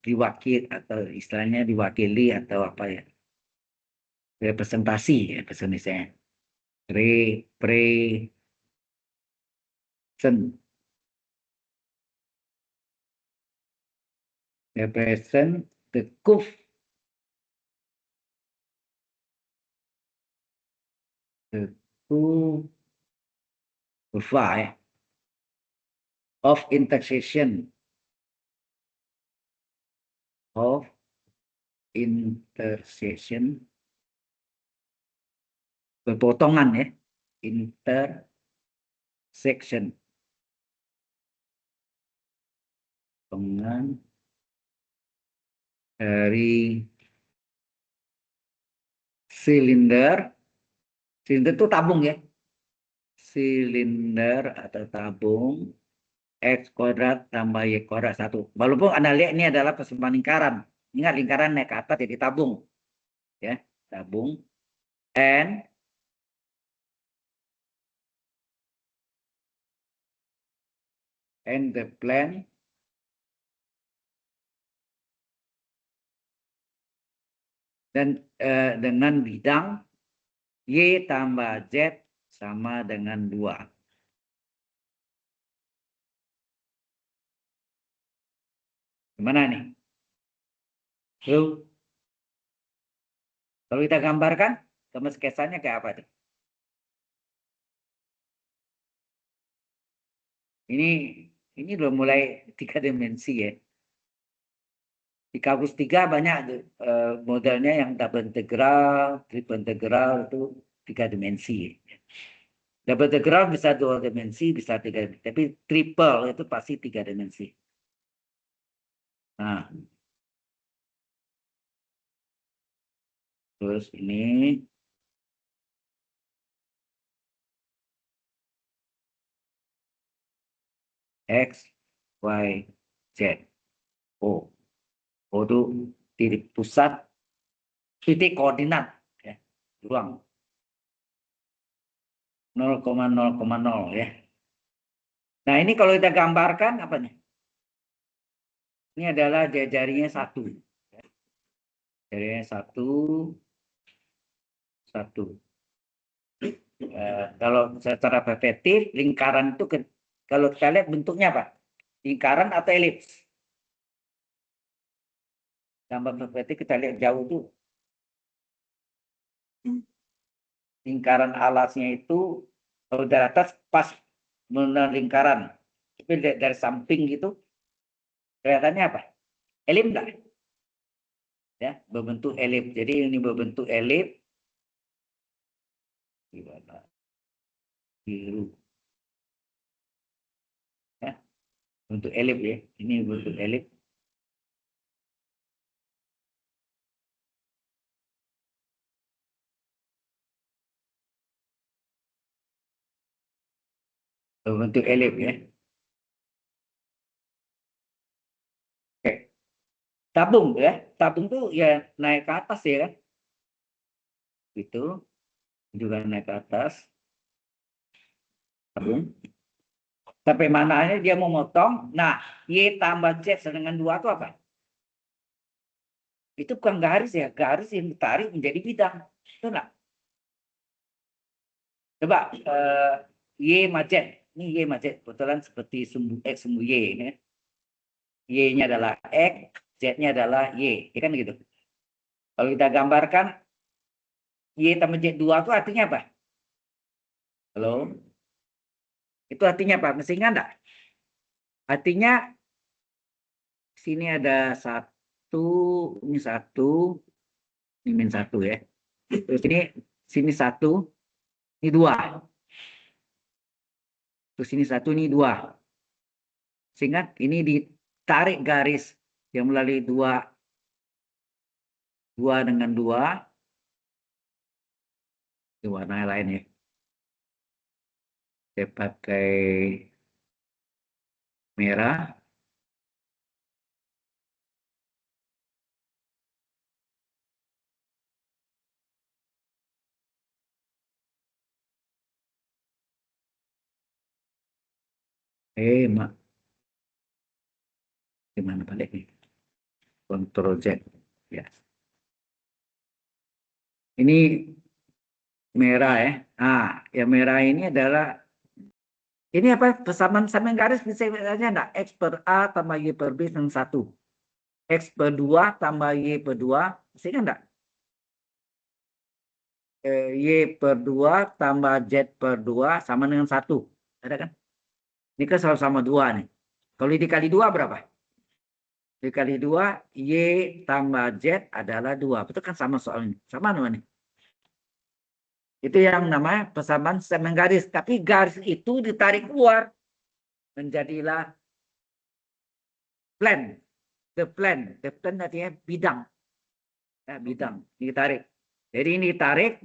Speaker 1: diwakil atau istilahnya diwakili atau apa ya representasi ya bahasa Indonesia present represent the curve kurva of intersection berpotongan ya intersection section. Potongan dari silinder. Silinder itu tabung ya. Silinder atau tabung X kuadrat tambah Y kuadrat 1. Walaupun Anda lihat ini adalah persimpangan lingkaran. Ingat lingkaran naik ke atas jadi tabung. Ya, tabung. And the plane dan dengan bidang Y tambah Z sama dengan 2. Gimana nih? Lalu, kalau kita gambarkan, sama sketsanya kayak apa tuh? Ini udah mulai 3 dimensi ya. Di kampus 3 banyak modelnya yang double integral, triple integral itu 3 dimensi. Double integral bisa 2 dimensi, bisa 3 dimensi. Tapi triple itu pasti 3 dimensi. Nah, terus ini X, Y, Z. O. O itu titik pusat, titik koordinat. Ya. Ruang. 0,0,0 ya. Nah ini kalau kita gambarkan apa nih? Ini adalah jarinya 1. Jarinya 1, 1. Kalau secara perspektif lingkaran itu kalau kita lihat bentuknya apa? Lingkaran atau elips? Gambar perspektif kita lihat jauh tuh. Lingkaran alasnya itu kalau dari atas pas benar lingkaran. Tapi dari samping gitu kelihatannya apa? Elips enggak? Ya, berbentuk elips. Jadi ini berbentuk elips. Biru. Ya, bentuk elips ya. Ini bentuk elips. Berbentuk elips ya. Oke. Tabung ya. Tabung tuh ya naik ke atas ya kan. Itu juga naik ke atas. Tabung. Sampai mana aja dia mau motong. Nah, Y tambah Z dengan 2 itu apa? Itu bukan garis ya. Garis yang ditarik menjadi bidang. Itu enggak? Coba Y sama Z. Ini Y sama Z. Kebetulan seperti sumbu X, sumbu Y. Ya. Y-nya adalah X, Z-nya adalah Y. Ya kan gitu. Kalau kita gambarkan Y tambah Z 2 itu artinya apa? Halo? Itu artinya apa? Masih ingat enggak? Artinya sini ada 1, ini 1, ini min 1 ya. Terus ini sini 1, ini 2. Terus ini 1, ini 2. Sehingga ini ditarik garis yang melalui 2 dengan 2. Ini warna lain ya. Saya pakai merah. Mak. Gimana balik nih? Ctrl Z. Ya. Ini merah ya. Yang merah ini adalah ini apa? Persamaan garis bisa aja enggak? X per A tambah Y per B dengan 1. X per 2 tambah Y per 2. Bisa enggak? Y per 2 tambah Z per 2 sama dengan 1. Ada kan? Ini kan sama-sama 2 nih. Kalau dikali 2 berapa? Dikali 2, Y tambah Z adalah 2. Betul kan sama soalnya? Sama nih. Itu yang namanya persamaan segmen garis. Tapi garis itu ditarik keluar. Menjadilah plan. The plan. The plan artinya bidang. Ya, bidang. Ditarik. Jadi ini ditarik.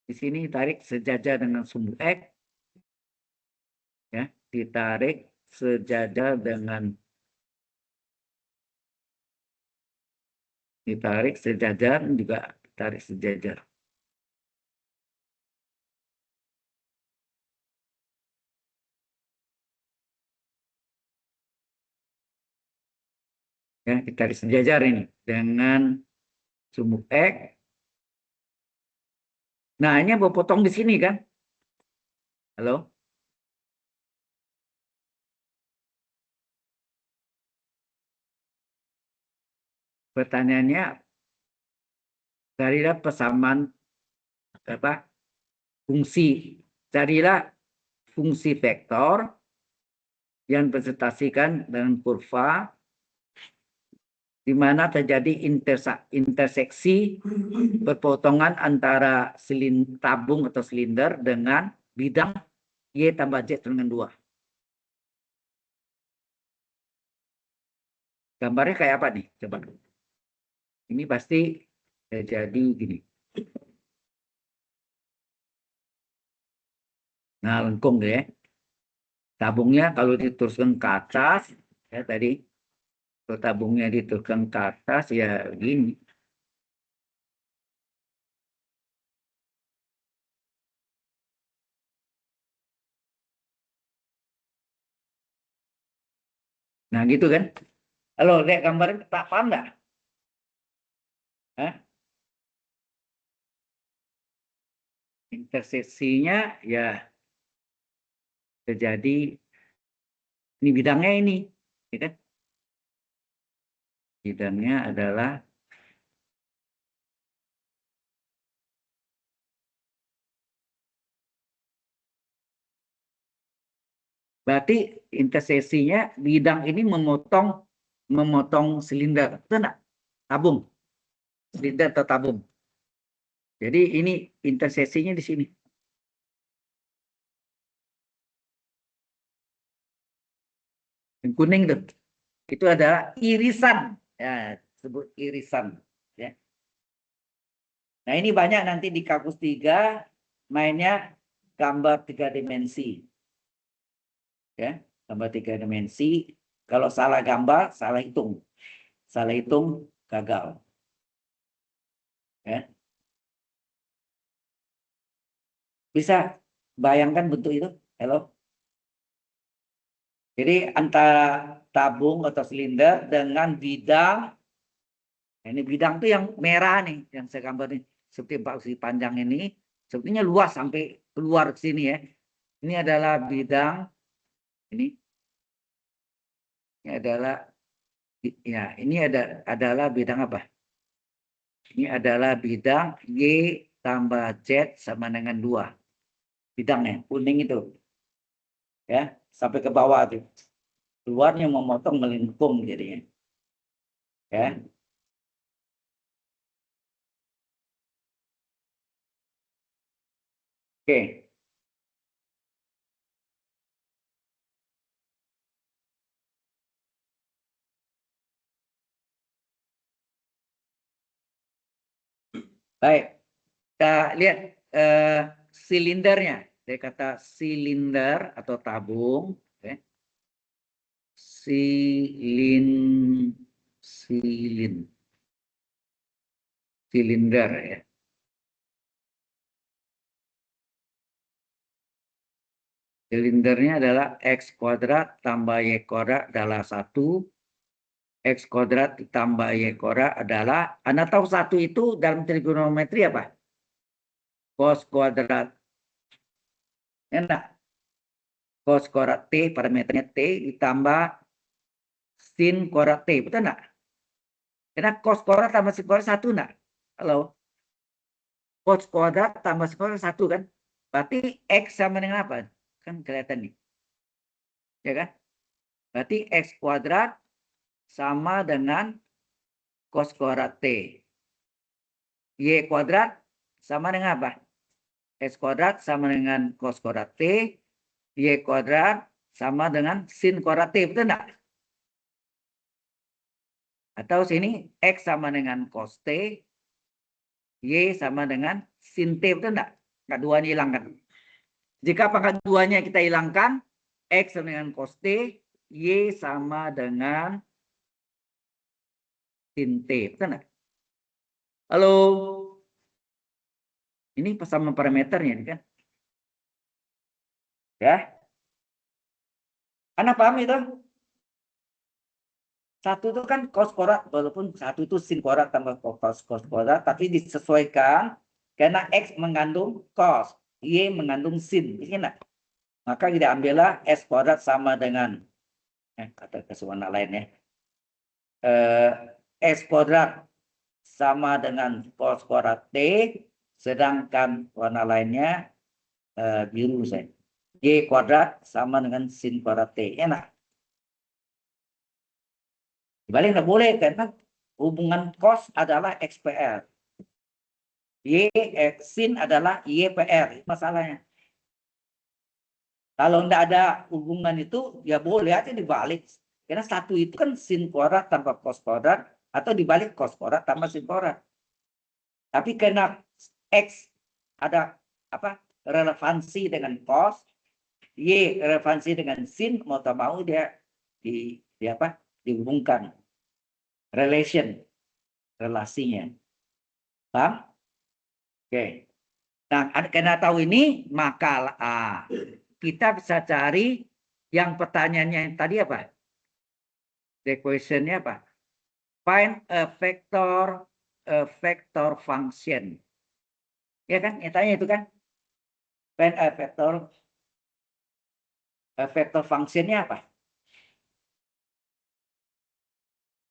Speaker 1: Di sini ditarik sejajar dengan sumbu X. Ya, ditarik sejajar dengan ditarik sejajar juga ditarik sejajar. Ya, ditarik sejajar ini dengan sumbu X. Nah, ini potong di sini kan? Halo? Pertanyaannya, carilah persamaan apa? Fungsi. Carilah fungsi vektor yang presentasikan dengan kurva di mana terjadi interseksi perpotongan antara tabung atau silinder dengan bidang Y tambah Z dengan 2. Gambarnya kayak apa nih? Coba. Ini pasti jadi gini. Nah, lengkung deh. Tabungnya kalau diteruskan ke atas, ya tadi, kalau tabungnya diteruskan ke atas, ya gini. Nah, gitu kan. Halo, lihat gambarnya, tak paham nggak? Hah? Interseksinya, ya terjadi, ini bidangnya ini. Ya kan? Bidangnya adalah berarti interseksinya bidang ini memotong silinder, betul enggak? Tabung, silinder atau tabung. Jadi ini interseksinya di sini. Yang kuning tuh, itu adalah irisan, ya sebut irisan. Ya. Nah ini banyak nanti di kampus 3 mainnya gambar 3 dimensi. Ya, gambar 3 dimensi. Kalau salah gambar, salah hitung. Salah hitung, gagal. Ya. Bisa bayangkan bentuk itu? Halo? Jadi antara tabung atau silinder dengan bidang, ini bidang tuh yang merah nih, yang saya gambar nih, seperti bangsi panjang ini, sepertinya luas sampai keluar ke sini ya. Ini adalah bidang, ini adalah, ya ini adalah bidang apa? Ini adalah bidang Y tambah Z sama dengan 2. Bidangnya, kuning itu. Ya, sampai ke bawah tuh. Luarnya memotong melingkung jadinya. Ya. Oke. Baik. Kita lihat silindernya. Dari kata silinder atau tabung. Okay. Silinder ya. Silindernya adalah X kuadrat tambah Y kuadrat adalah 1. X kuadrat ditambah Y kuadrat adalah, Anda tahu 1 itu dalam trigonometri apa? Cos kuadrat. Enak. Cos kuadrat T, parameternya T, ditambah sin kuadrat T. Betul enggak? Karena cos kuadrat tambah sin kuadrat 1 enggak? Halo? Cos kuadrat tambah sin kuadrat 1 kan? Berarti X sama dengan apa? Kan kelihatan nih. Ya kan? Berarti X kuadrat sama dengan cos kuadrat T. Y kuadrat sama dengan apa? S kuadrat sama dengan cos kuadrat T, Y kuadrat sama dengan sin kuadrat T, betul enggak? Atau sini X sama dengan cos T, Y sama dengan sin T, betul enggak? Pangkat 2-nya hilangkan. Jika pangkat 2-nya kita hilangkan, X sama dengan cos T, Y sama dengan sin T, betul enggak? Halo? Ini sama parameternya kan? Ya. Anda paham itu? Satu itu kan cos kuadrat, walaupun satu itu sin kuadrat tambah cos kuadrat, tapi disesuaikan karena X mengandung cos, Y mengandung sin. Ini maka kita ambillah S kuadrat sama dengan kata kesewarna lain ya. S kuadrat sama dengan cos kuadrat T, sedangkan warna lainnya biru saya. Y kuadrat sama dengan sin kuadrat T. Enak. Dibalik nggak boleh karena hubungan cos adalah XPR. Y sin adalah YPR. Masalahnya. Kalau nggak ada hubungan itu, ya boleh aja dibalik. Karena satu itu kan sin kuadrat tanpa cos kuadrat, atau dibalik cos kuadrat tanpa sin kuadrat. Tapi karena X ada relevansi dengan cos, Y relevansi dengan sin, mau tak mau dia dihubungkan. Relasinya. Paham? Oke. Nah, karena tahu ini, maka kita bisa cari yang pertanyaannya tadi apa? The question-nya apa? Find a vector function. Ya kan? Yang tanya itu kan? Find a vector function-nya apa?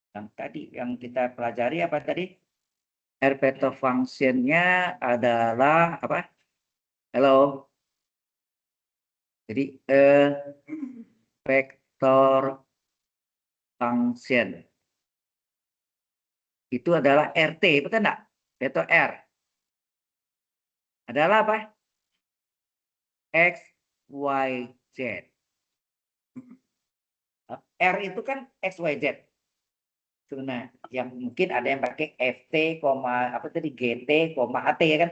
Speaker 1: Yang tadi yang kita pelajari apa tadi? R vector function-nya adalah apa? Halo. Jadi vector function itu adalah RT, betul enggak? Vektor R adalah apa? X, Y, Z. R itu kan X, Y, Z. Nah, yang mungkin ada yang pakai FT, apa tadi GT, AT ya kan?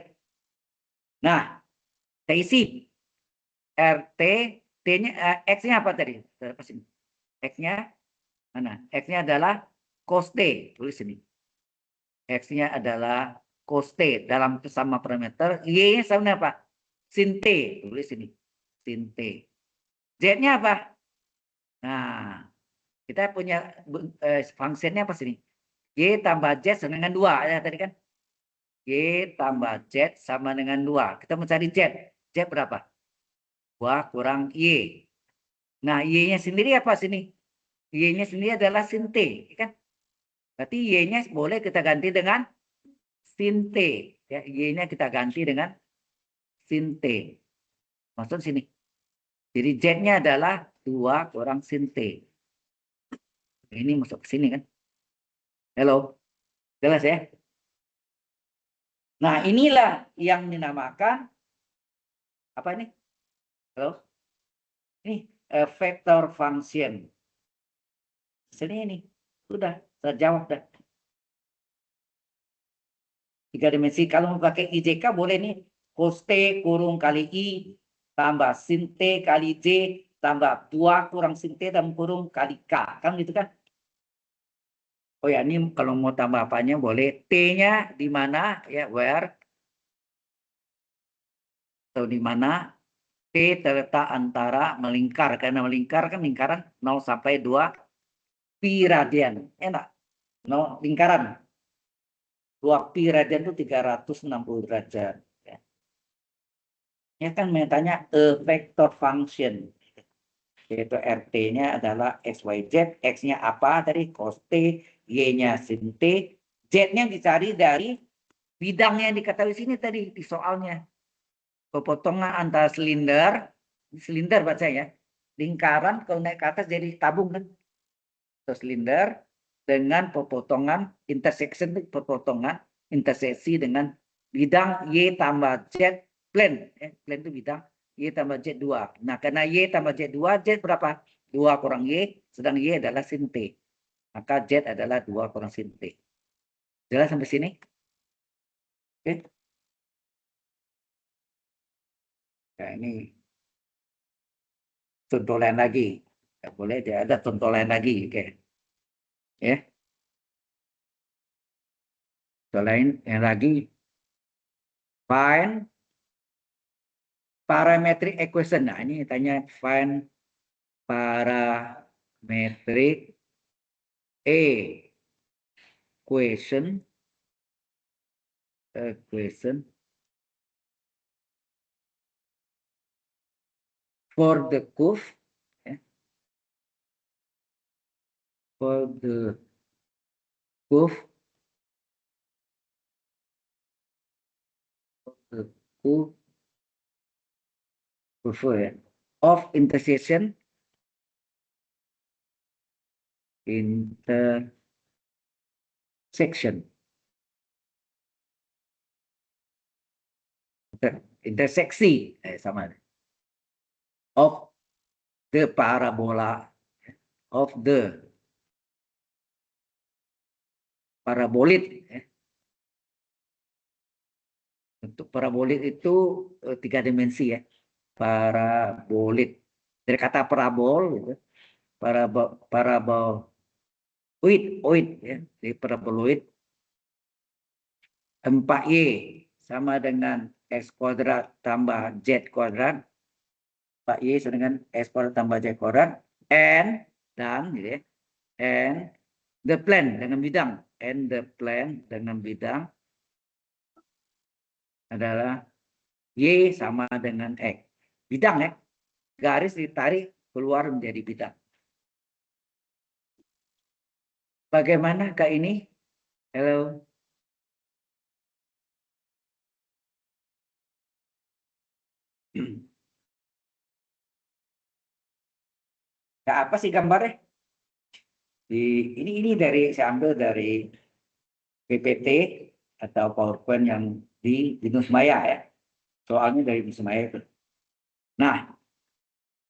Speaker 1: Nah, kita isi RT, T-nya X-nya apa tadi? X-nya mana? X-nya adalah cos T, tulis ini. X-nya adalah cos T dalam sama parameter. Y-nya sama apa? Sin T, tulis ini. Sin T. Z-nya apa? Nah, kita punya fungsinya apa sini? Y tambah Z sama dengan 2 ya tadi kan? Y tambah Z sama dengan 2. Kita mencari Z. Z berapa? 2 kurang Y. Nah, Y-nya sendiri apa sini? Y-nya sendiri adalah sin T, kan? Berarti Y-nya boleh kita ganti dengan sin T. Ya, Y-nya kita ganti dengan sin T. Maksud sini. Jadi Z-nya adalah 2 kurang sin T. Ini masuk ke sini kan? Halo. Jelas ya? Nah, inilah yang dinamakan apa ini? Halo? Ini vector function. Sini ini. Sudah, saya jawab dah. 3 dimensi. Kalau mau pakai IJK boleh nih. Cos T kurung kali I tambah sin T kali J tambah 2 kurang sin T dan kurung kali K. Kan gitu kan? Oh ya, ini kalau mau tambah apanya boleh. T-nya di mana? Ya, where? Atau di mana? T terletak antara melingkar. Karena melingkar kan lingkaran 0 sampai 2 pi radian. Enak? No, lingkaran. 2 pi radian itu 360 derajat. Ya kan tanya vector function. Yaitu RT-nya adalah XYZ. X-nya apa tadi? Cos T. Y-nya sin T. Z-nya dicari dari bidangnya yang diketahui sini tadi di soalnya. Pepotongan antara silinder baca ya. Lingkaran kalau naik ke atas jadi tabung kan. Terus silinder dengan pepotongan intersection, pepotongan interseksi dengan bidang Y tambah Z plan. Plan itu bidang. Y tambah Z 2. Nah, karena Y tambah Z 2, Z berapa? 2 kurang Y, sedang Y adalah sin T. Maka Z adalah 2 kurang sin T. Jelas sampai sini? Oke. Nah, ini contoh lain lagi. Ya, boleh, dia ada contoh lain lagi. Oke. Ya. Contoh lain yang lagi. Find parametric equation. Nah, ini tanya find parametric equation for the curve, for the curve of intersection interseksi sama of the parabola of the parabolit. Untuk parabolit itu 3 dimensi ya. Parabolit dari kata parabol gitu. Paraboloid ya. Di paraboloid 4Y sama dengan X kuadrat tambah Z kuadrat. 4Y sama dengan X kuadrat tambah Z kuadrat. And dan gitu ya. And the plan dengan bidang. And the plan dengan bidang adalah Y sama dengan X. Bidang ya. Garis ditarik keluar menjadi bidang. Bagaimana Kak ini? Halo. Nah, apa sih gambarnya? Ini dari saya ambil dari PPT atau PowerPoint yang di Binus Maya ya. Soalnya dari Binus Maya itu. Nah,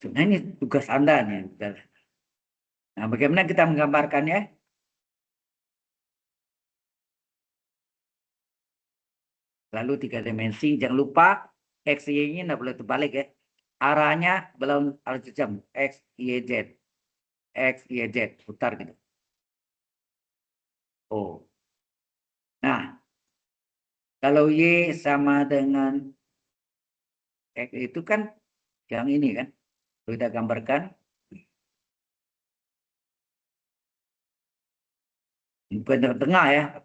Speaker 1: sebenarnya ini tugas Anda nih. Nah, bagaimana kita menggambarkannya? Lalu 3 dimensi. Jangan lupa X, Y-nya nggak boleh terbalik ya. Arahnya belum harus jam. X, Y, Z. X, Y, Z. Putar gitu. Oh. Nah, kalau Y sama dengan X itu kan yang ini kan. Kita gambarkan. Bukan tengah ya.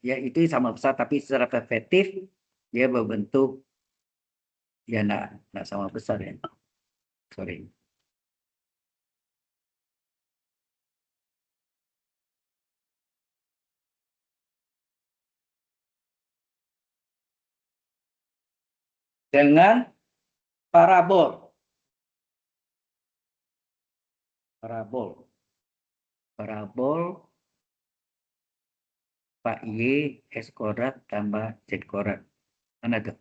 Speaker 1: Ya itu sama besar tapi secara perspektif dia berbentuk ya enggak sama besar ya. Sorry. Dengan parabol. Parabol Pak Y X kuadrat tambah Z kuadrat. Mana tuh?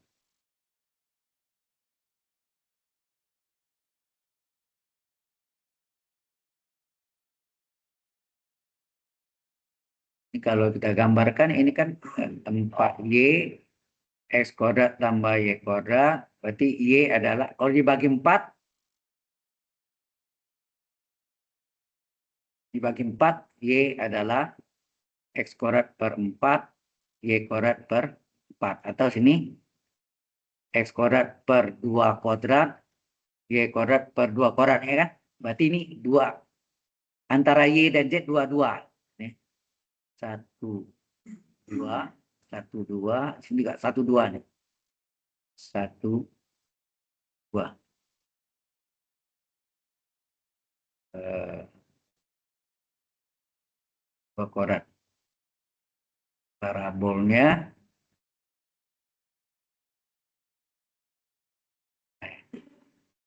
Speaker 1: Ini kalau kita gambarkan ini kan 4Y X kuadrat tambah Y kuadrat. Berarti Y adalah, kalau dibagi 4, Y adalah X kuadrat per 4, Y kuadrat per 4. Atau sini X kuadrat per 2 kuadrat, Y kuadrat per 2 kuadrat, ya kan? Berarti ini 2. Antara Y dan Z 2. Nih. 1, 2, 1, 2. Sini juga 1, 2 nih. 1, 2. 2 kuadrat. Parabolnya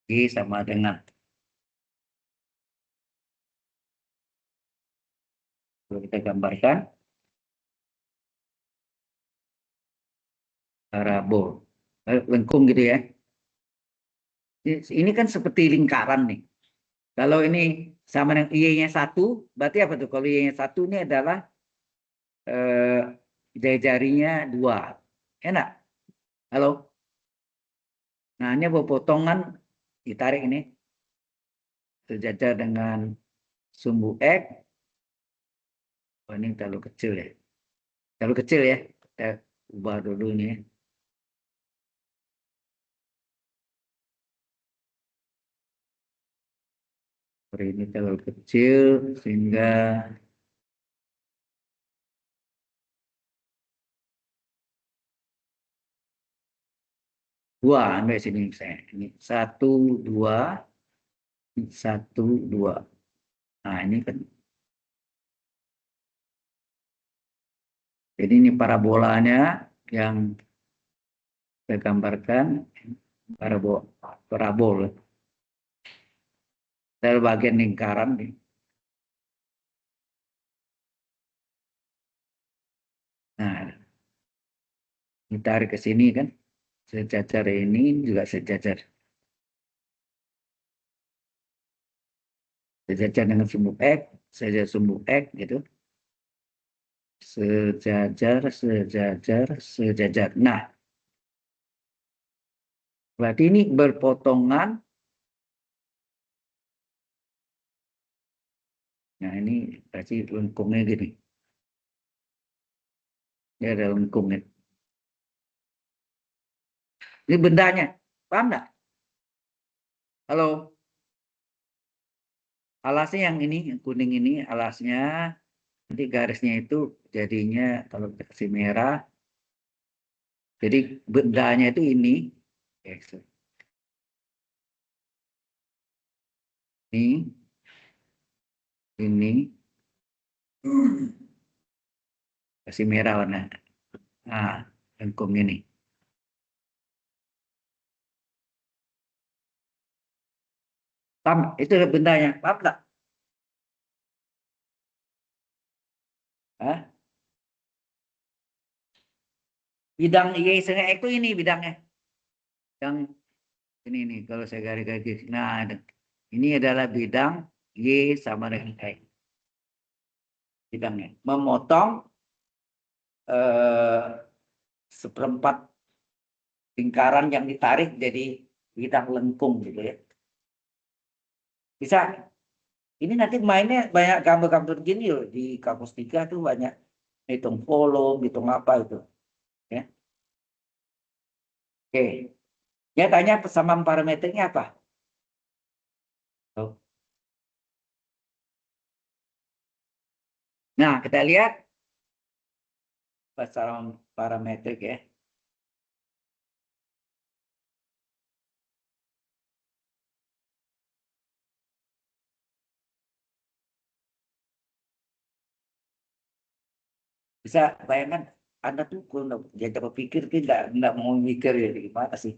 Speaker 1: Y sama dengan, kita gambarkan parabol. lengkung gitu ya. Ini kan seperti lingkaran nih. Kalau ini sama dengan Y-nya 1, berarti apa tuh? Kalau Y-nya 1 ini adalah jari-jarinya 2. Enak? Halo? Nah, ini potongan ditarik ini sejajar dengan sumbu X. Oh, ini terlalu kecil ya. Terlalu kecil ya. Kita ubah dulu nih. Ini terlalu kecil sehingga dua ambil sini saya. Ini 1, 2, 1, 2. Nah, ini kan. Jadi ini parabolanya yang saya gambarkan parabol. Dari bagian lingkaran nih. Nah, ditarik ke sini kan. Sejajar ini juga sejajar. Sejajar dengan sumbu X, sejajar sumbu X gitu. Sejajar, sejajar, sejajar. Nah, berarti ini berpotongan. Nah, ini berarti lengkungnya gini. Ini ada lengkungnya. Ini bendanya. Paham nggak? Halo? Alasnya yang ini, yang kuning ini alasnya. Nanti garisnya itu jadinya kalau kasih merah. Jadi bendanya itu ini. Ini kasih merah warna. Nah, lengkung ini. Paham? Itu bendanya. Paham nggak? Hah? Bidang Y setengah X itu ini bidangnya. Yang ini kalau saya garis-garis. Nah, ini adalah bidang Y sama dengan X. Bidangnya. Memotong eh, seperempat lingkaran yang ditarik jadi bidang lengkung gitu ya. Bisa. Ini nanti mainnya banyak gambar-gambar gini loh. Di kampus 3 tuh banyak hitung volume, hitung apa itu. Ya. Oke. Ya tanya persamaan parameternya apa? Oh. Nah, kita lihat persamaan parametrik ya. Bisa bayangkan Anda tuh kalau diajak berpikir tidak mau mikir ya gimana sih?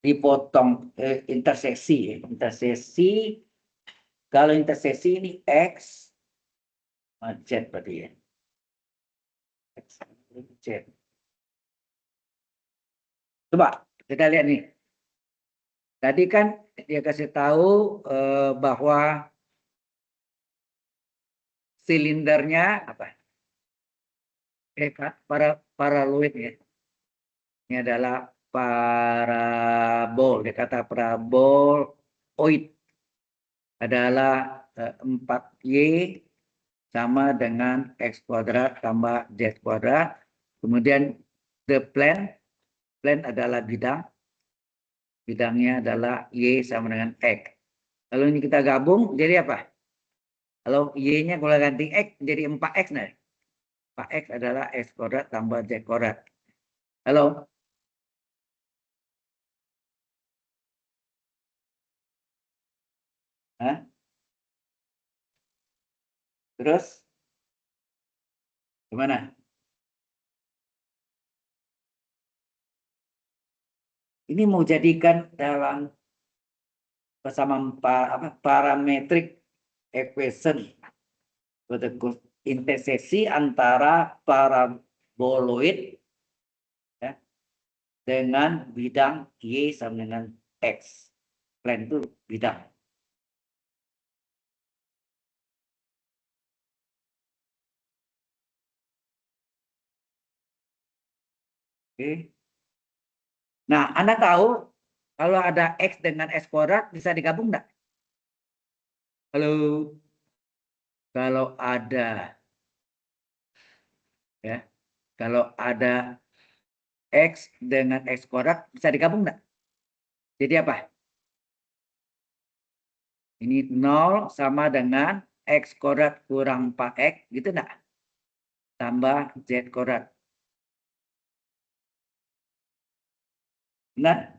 Speaker 1: Dipotong interseksi ya. Interseksi kalau interseksi ini X Z berarti ya. X, Z. Coba kita lihat nih. Tadi kan dia kasih tahu bahwa silindernya apa? Paraloid ya. Ini adalah parabol. Dia kata paraboloid adalah 4Y sama dengan X kuadrat tambah Z kuadrat. Kemudian the plane adalah bidang. Bidangnya adalah Y sama dengan X. Lalu ini kita gabung jadi apa? Kalau Y-nya kalau ganti X jadi 4X. Nah, 4X adalah X kuadrat tambah Z kuadrat. Halo? Hah? Terus gimana? Ini mau jadikan dalam bersama parametric equation interseksi antara paraboloid ya, dengan bidang Y sama dengan X. Plan itu bidang. Oke. Nah, Anda tahu kalau ada X dengan X kuadrat bisa digabung enggak? Halo. Kalau ada ya, kalau ada X dengan X kuadrat bisa digabung enggak? Jadi apa? Ini 0 sama dengan X kuadrat kurang 4X, gitu enggak? Tambah Z kuadrat. Benar?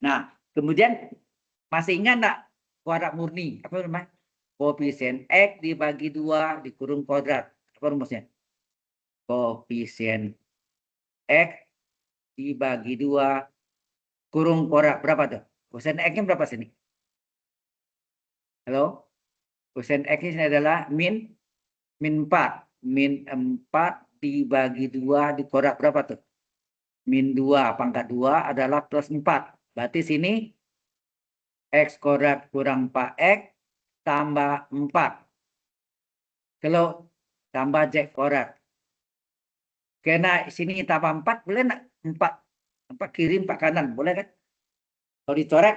Speaker 1: Nah, kemudian masih ingat enggak kuadrat murni? Apa namanya? Koefisien X dibagi 2 dikurung kuadrat. Apa rumusnya? Koefisien X dibagi 2 kurung kuadrat. Berapa tuh? Koefisien X-nya berapa sini? Halo? Koefisien X ini adalah min 4. Min 4 dibagi 2 di kuadrat berapa tuh? Min 2 pangkat 2 adalah plus 4. Berarti sini X kuadrat kurang 4X tambah 4. Kalau tambah Z kuadrat. Karena sini tambah 4, boleh enggak? 4 kiri, 4 kanan. Boleh kan? Kalau dicoret,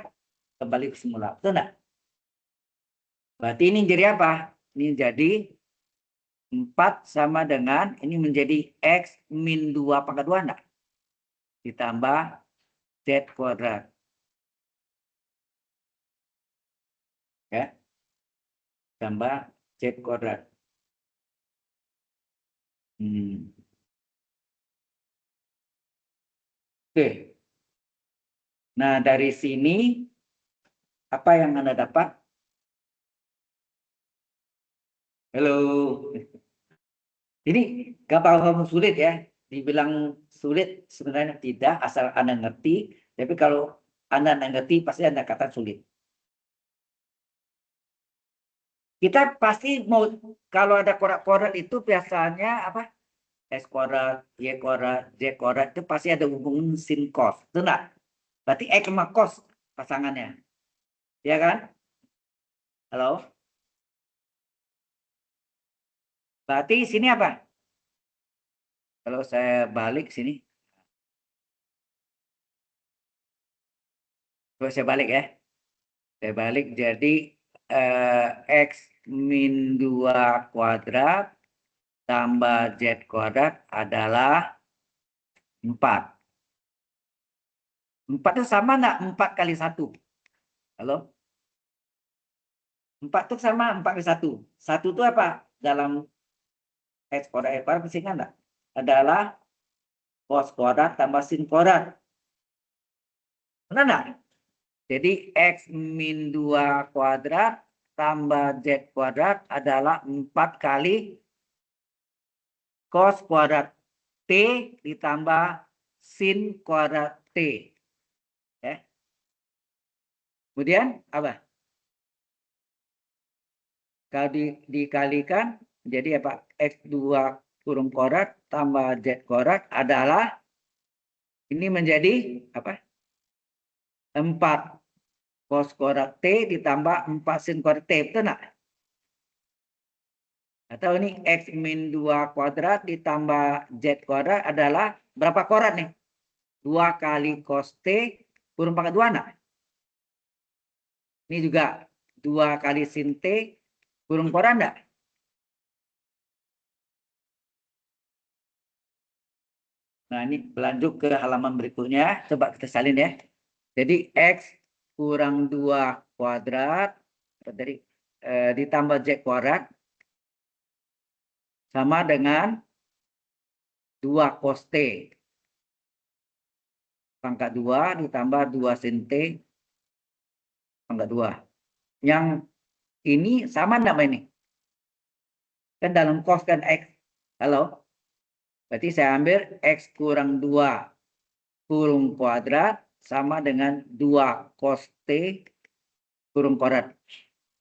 Speaker 1: kembali ke semula. Betul enggak? Berarti ini jadi apa? Ini jadi 4 sama dengan, ini menjadi X min 2 pangkat 2 enggak? Ditambah Z kuadrat. Ya. Tambah Z kuadrat. Oke. Nah, dari sini apa yang Anda dapat? Halo. Ini gampang sulit ya. Dibilang sulit sebenarnya tidak, asal Anda ngerti. Tapi kalau Anda ngerti, pasti Anda kata sulit. Kita pasti mau, kalau ada kuadrat-kuadrat itu biasanya apa? S kuadrat, Y kuadrat, Z kuadrat itu pasti ada hubungan sin cos. Itu enggak? Berarti X sama cos pasangannya. Ya kan? Halo? Berarti sini apa? Kalau saya balik sini. Kalau saya balik ya. Saya balik jadi X min 2 kuadrat tambah Z kuadrat adalah 4. 4 itu sama enggak 4 kali 1? Halo? 4 itu sama 4 kali 1. 1 itu apa? Dalam X kuadrat masih ingat enggak? Adalah cos kuadrat tambah sin kuadrat. Benar enggak? Jadi X min 2 kuadrat tambah Z kuadrat adalah 4 kali cos kuadrat T ditambah sin kuadrat T. Ya. Kemudian apa? Kalau dikalikan jadi apa? X2 kurung kuadrat tambah Z kuadrat adalah ini menjadi apa? 4 cos kuadrat T ditambah 4 sin kuadrat T. Betul enggak? Atau ini X min 2 kuadrat ditambah Z kuadrat adalah berapa kuadrat nih? 2 kali cos T kurung pangkat 2 enggak? Ini juga 2 kali sin T kurung kuadrat enggak? Nah, ini lanjut ke halaman berikutnya. Coba kita salin ya. Jadi X kurang 2 kuadrat dari ditambah Z kuadrat sama dengan 2 cos T pangkat 2 ditambah 2 sin T pangkat 2. Yang ini sama enggak ini? Kan dalam cos kan X. Halo? Berarti saya ambil X kurang 2 kurung kuadrat sama dengan 2 cos T kurung kuadrat.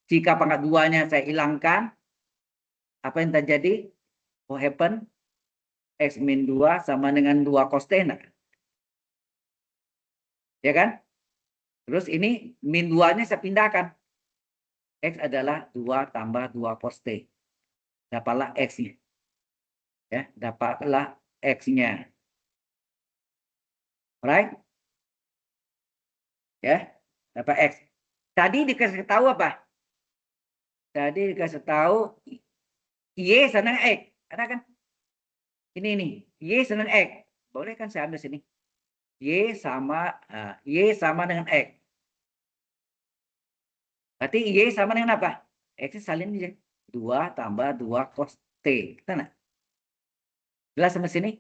Speaker 1: Jika pangkat 2-nya saya hilangkan, apa yang terjadi? What happen? X min 2 sama dengan 2 cos T. Nah. Ya kan? Terus ini min 2-nya saya pindahkan. X adalah 2 tambah 2 cos T. Dapatlah X-nya. Ya, dapatlah X-nya. Alright? Ya, dapat X. Tadi dikasih tahu apa? Tadi dikasih tahu Y senang X. Ada kan? Ini. Y senang X. Boleh kan saya ambil sini? Y sama dengan X. Berarti Y sama dengan apa? X salin aja. 2 tambah 2 cos T. Kita jelas sampai sini?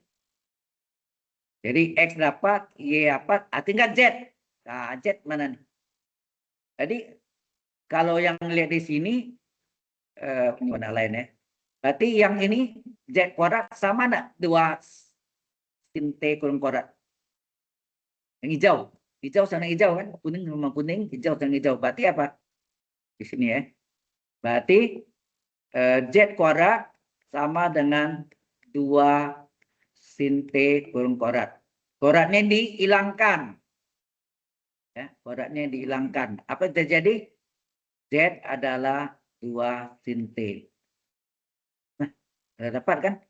Speaker 1: Jadi X dapat, Y dapat, tinggal Z. Nah, Z mana nih? Jadi kalau yang lihat di sini, mana lain ya? Berarti yang ini Z kuadrat sama enggak? 2 sin T kurung kuadrat. Yang hijau. Hijau sama hijau kan? Kuning sama kuning, hijau sama hijau. Berarti apa? Di sini ya. Berarti Z kuadrat sama dengan 2 sin T kurung kuadrat. Kuadratnya dihilangkan. Ya, kuadratnya dihilangkan. Apa yang terjadi? Z adalah 2 sin T. Nah, sudah dapat kan?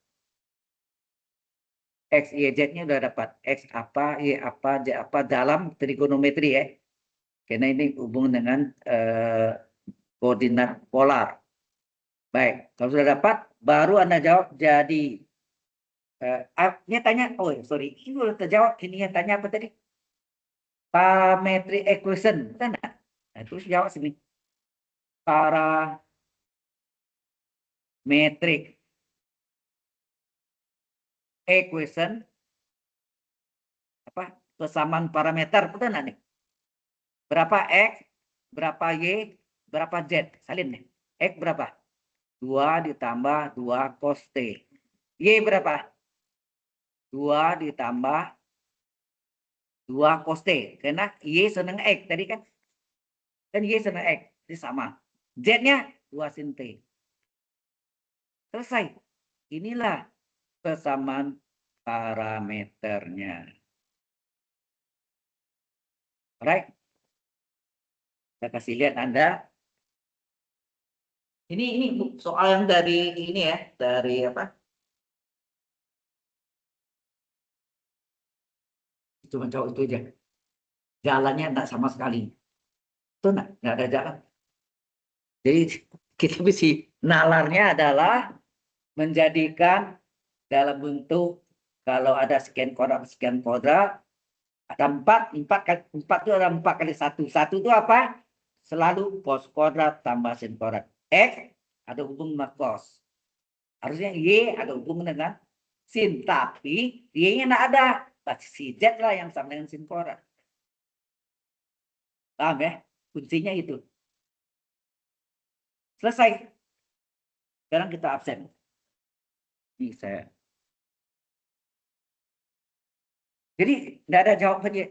Speaker 1: X, Y, Z-nya sudah dapat. X apa, Y apa, Z apa dalam trigonometri ya. Karena ini hubungan dengan koordinat polar. Baik, kalau sudah dapat, baru Anda jawab jadi. Ini tanya, oh sorry, ini sudah terjawab. Ini yang tanya apa tadi? Parametric equation, betul enggak? Nah, terus jawab sini. Parametric equation, apa? Persamaan parameter, betul enggak nih? Berapa X, berapa Y, berapa Z? Salin nih. X berapa? 2 ditambah 2 cos T. Y berapa? 2 ditambah 2 cos T. Karena Y senang X tadi kan. Dan Y senang X. Ini sama. Z-nya 2 sin T. Selesai. Inilah persamaan parameternya. Alright. Saya kasih lihat Anda. Ini soal yang dari ini ya. Dari apa? Cuma jauh itu aja. Jalannya enggak sama sekali. Itu enggak ada jalan. Jadi kita bisa nalarnya adalah menjadikan dalam bentuk kalau ada sekian kuadrat ada 4 itu ada 4 kali 1 itu apa? Selalu cos kuadrat tambah sin kuadrat. X ada hubungan dengan cos, harusnya Y ada hubungan dengan sin, tapi Y nya tidak ada, berarti si Z lah yang sama dengan sin kuadrat. Paham ya? Kuncinya itu. Selesai. Sekarang kita absen. Ini saya. Jadi tidak ada jawabannya.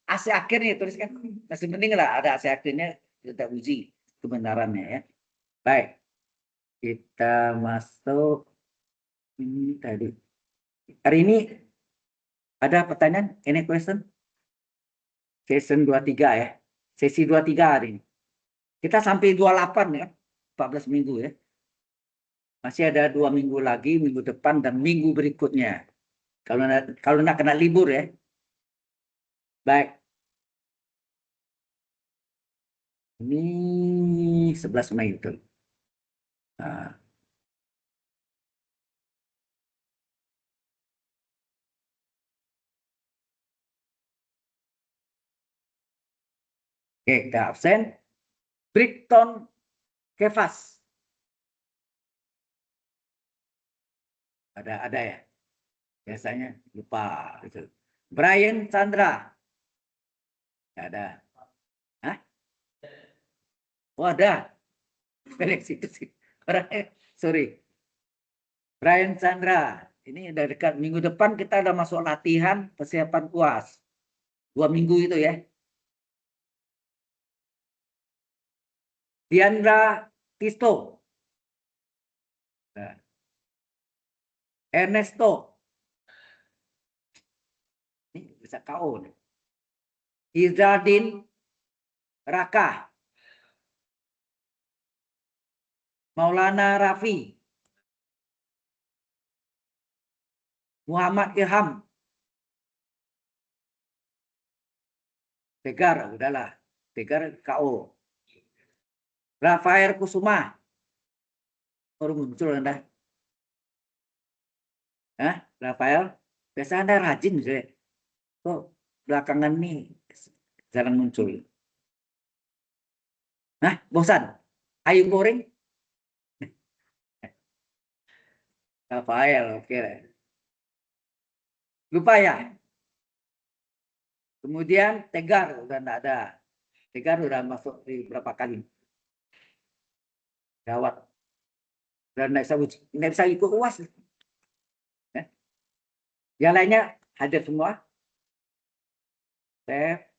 Speaker 1: AC akhirnya tuliskan. Masih penting lah ada AC akhirnya, kita uji kebenarannya ya. Baik. Kita masuk ini tadi. Hari ini ada pertanyaan? Any question? Session 23 ya. Sesi 23 hari ini. Kita sampai 28 ya. 14 minggu ya. Masih ada 2 minggu lagi, minggu depan dan minggu berikutnya. Kalau nak kena libur ya. Baik. Ini 11 Mei itu. Nah. Oke, kita absen. Brighton Kevas. Ada ya. Biasanya lupa itu. Brian Chandra. Ada. Hah? Oh, ada. Felix itu sih. Sorry. Brian Chandra. Ini udah dekat. Minggu depan kita udah masuk latihan persiapan UAS. 2 minggu itu ya. Diandra Tisto. Nah. Ernesto. Ini bisa KO nih. Izadin Raka. Maulana Rafi. Muhammad Ilham. Tegar, udahlah. Tegar KO. Rafael Kusuma. Baru muncul Anda. Hah? Rafael? Biasa Anda rajin sih. Kok belakangan nih jarang muncul. Nah, bosan? Ayu Goring? Rafael, oke. Lupa ya? Kemudian Tegar udah enggak ada. Tegar udah masuk di berapa kali. Gawat. Dan nggak bisa ikut UAS. Yang lainnya hadir semua. Oke.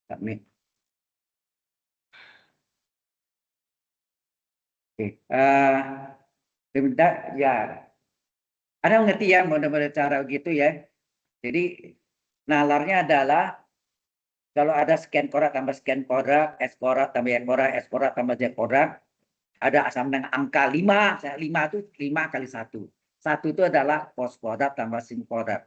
Speaker 1: Submit. Oke. Sebentar ya. Anda ngerti ya model-model cara gitu ya. Jadi nalarnya adalah kalau ada scan korak tambah scan korak, S korak tambah Y korak, S korak tambah Z korak, ada asam dengan angka 5. 5 itu 5 kali 1. 1 itu adalah cos korak tambah sin korak.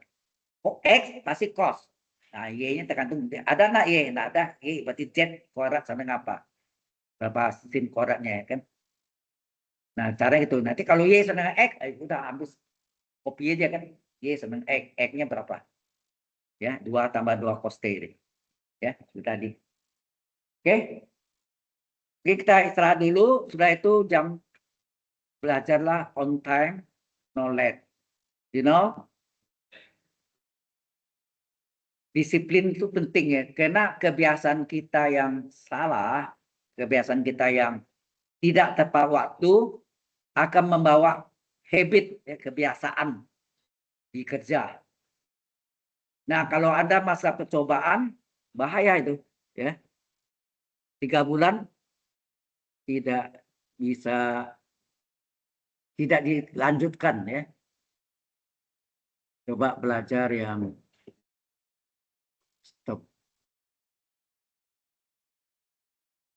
Speaker 1: X pasti cos. Nah, Y-nya tergantung. Ada nggak Y? Nggak ada. Y berarti Z korak sama dengan apa? Berapa sin koraknya ya kan? Nah, cara itu. Nanti kalau Y sama dengan X, udah habis. Kopi aja kan. Y sama dengan X. X-nya berapa? Ya, 2 tambah 2 cos T. Ya, itu tadi. Oke. Oke, kita istirahat dulu. Sudah itu jam belajarlah on time, no late. You know, disiplin itu penting ya. Karena kebiasaan kita yang salah, kebiasaan kita yang tidak tepat waktu akan membawa habit, ya, kebiasaan di kerja. Nah, kalau ada masa percobaan, bahaya itu. Ya, 3 bulan tidak bisa, tidak dilanjutkan ya. Coba belajar yang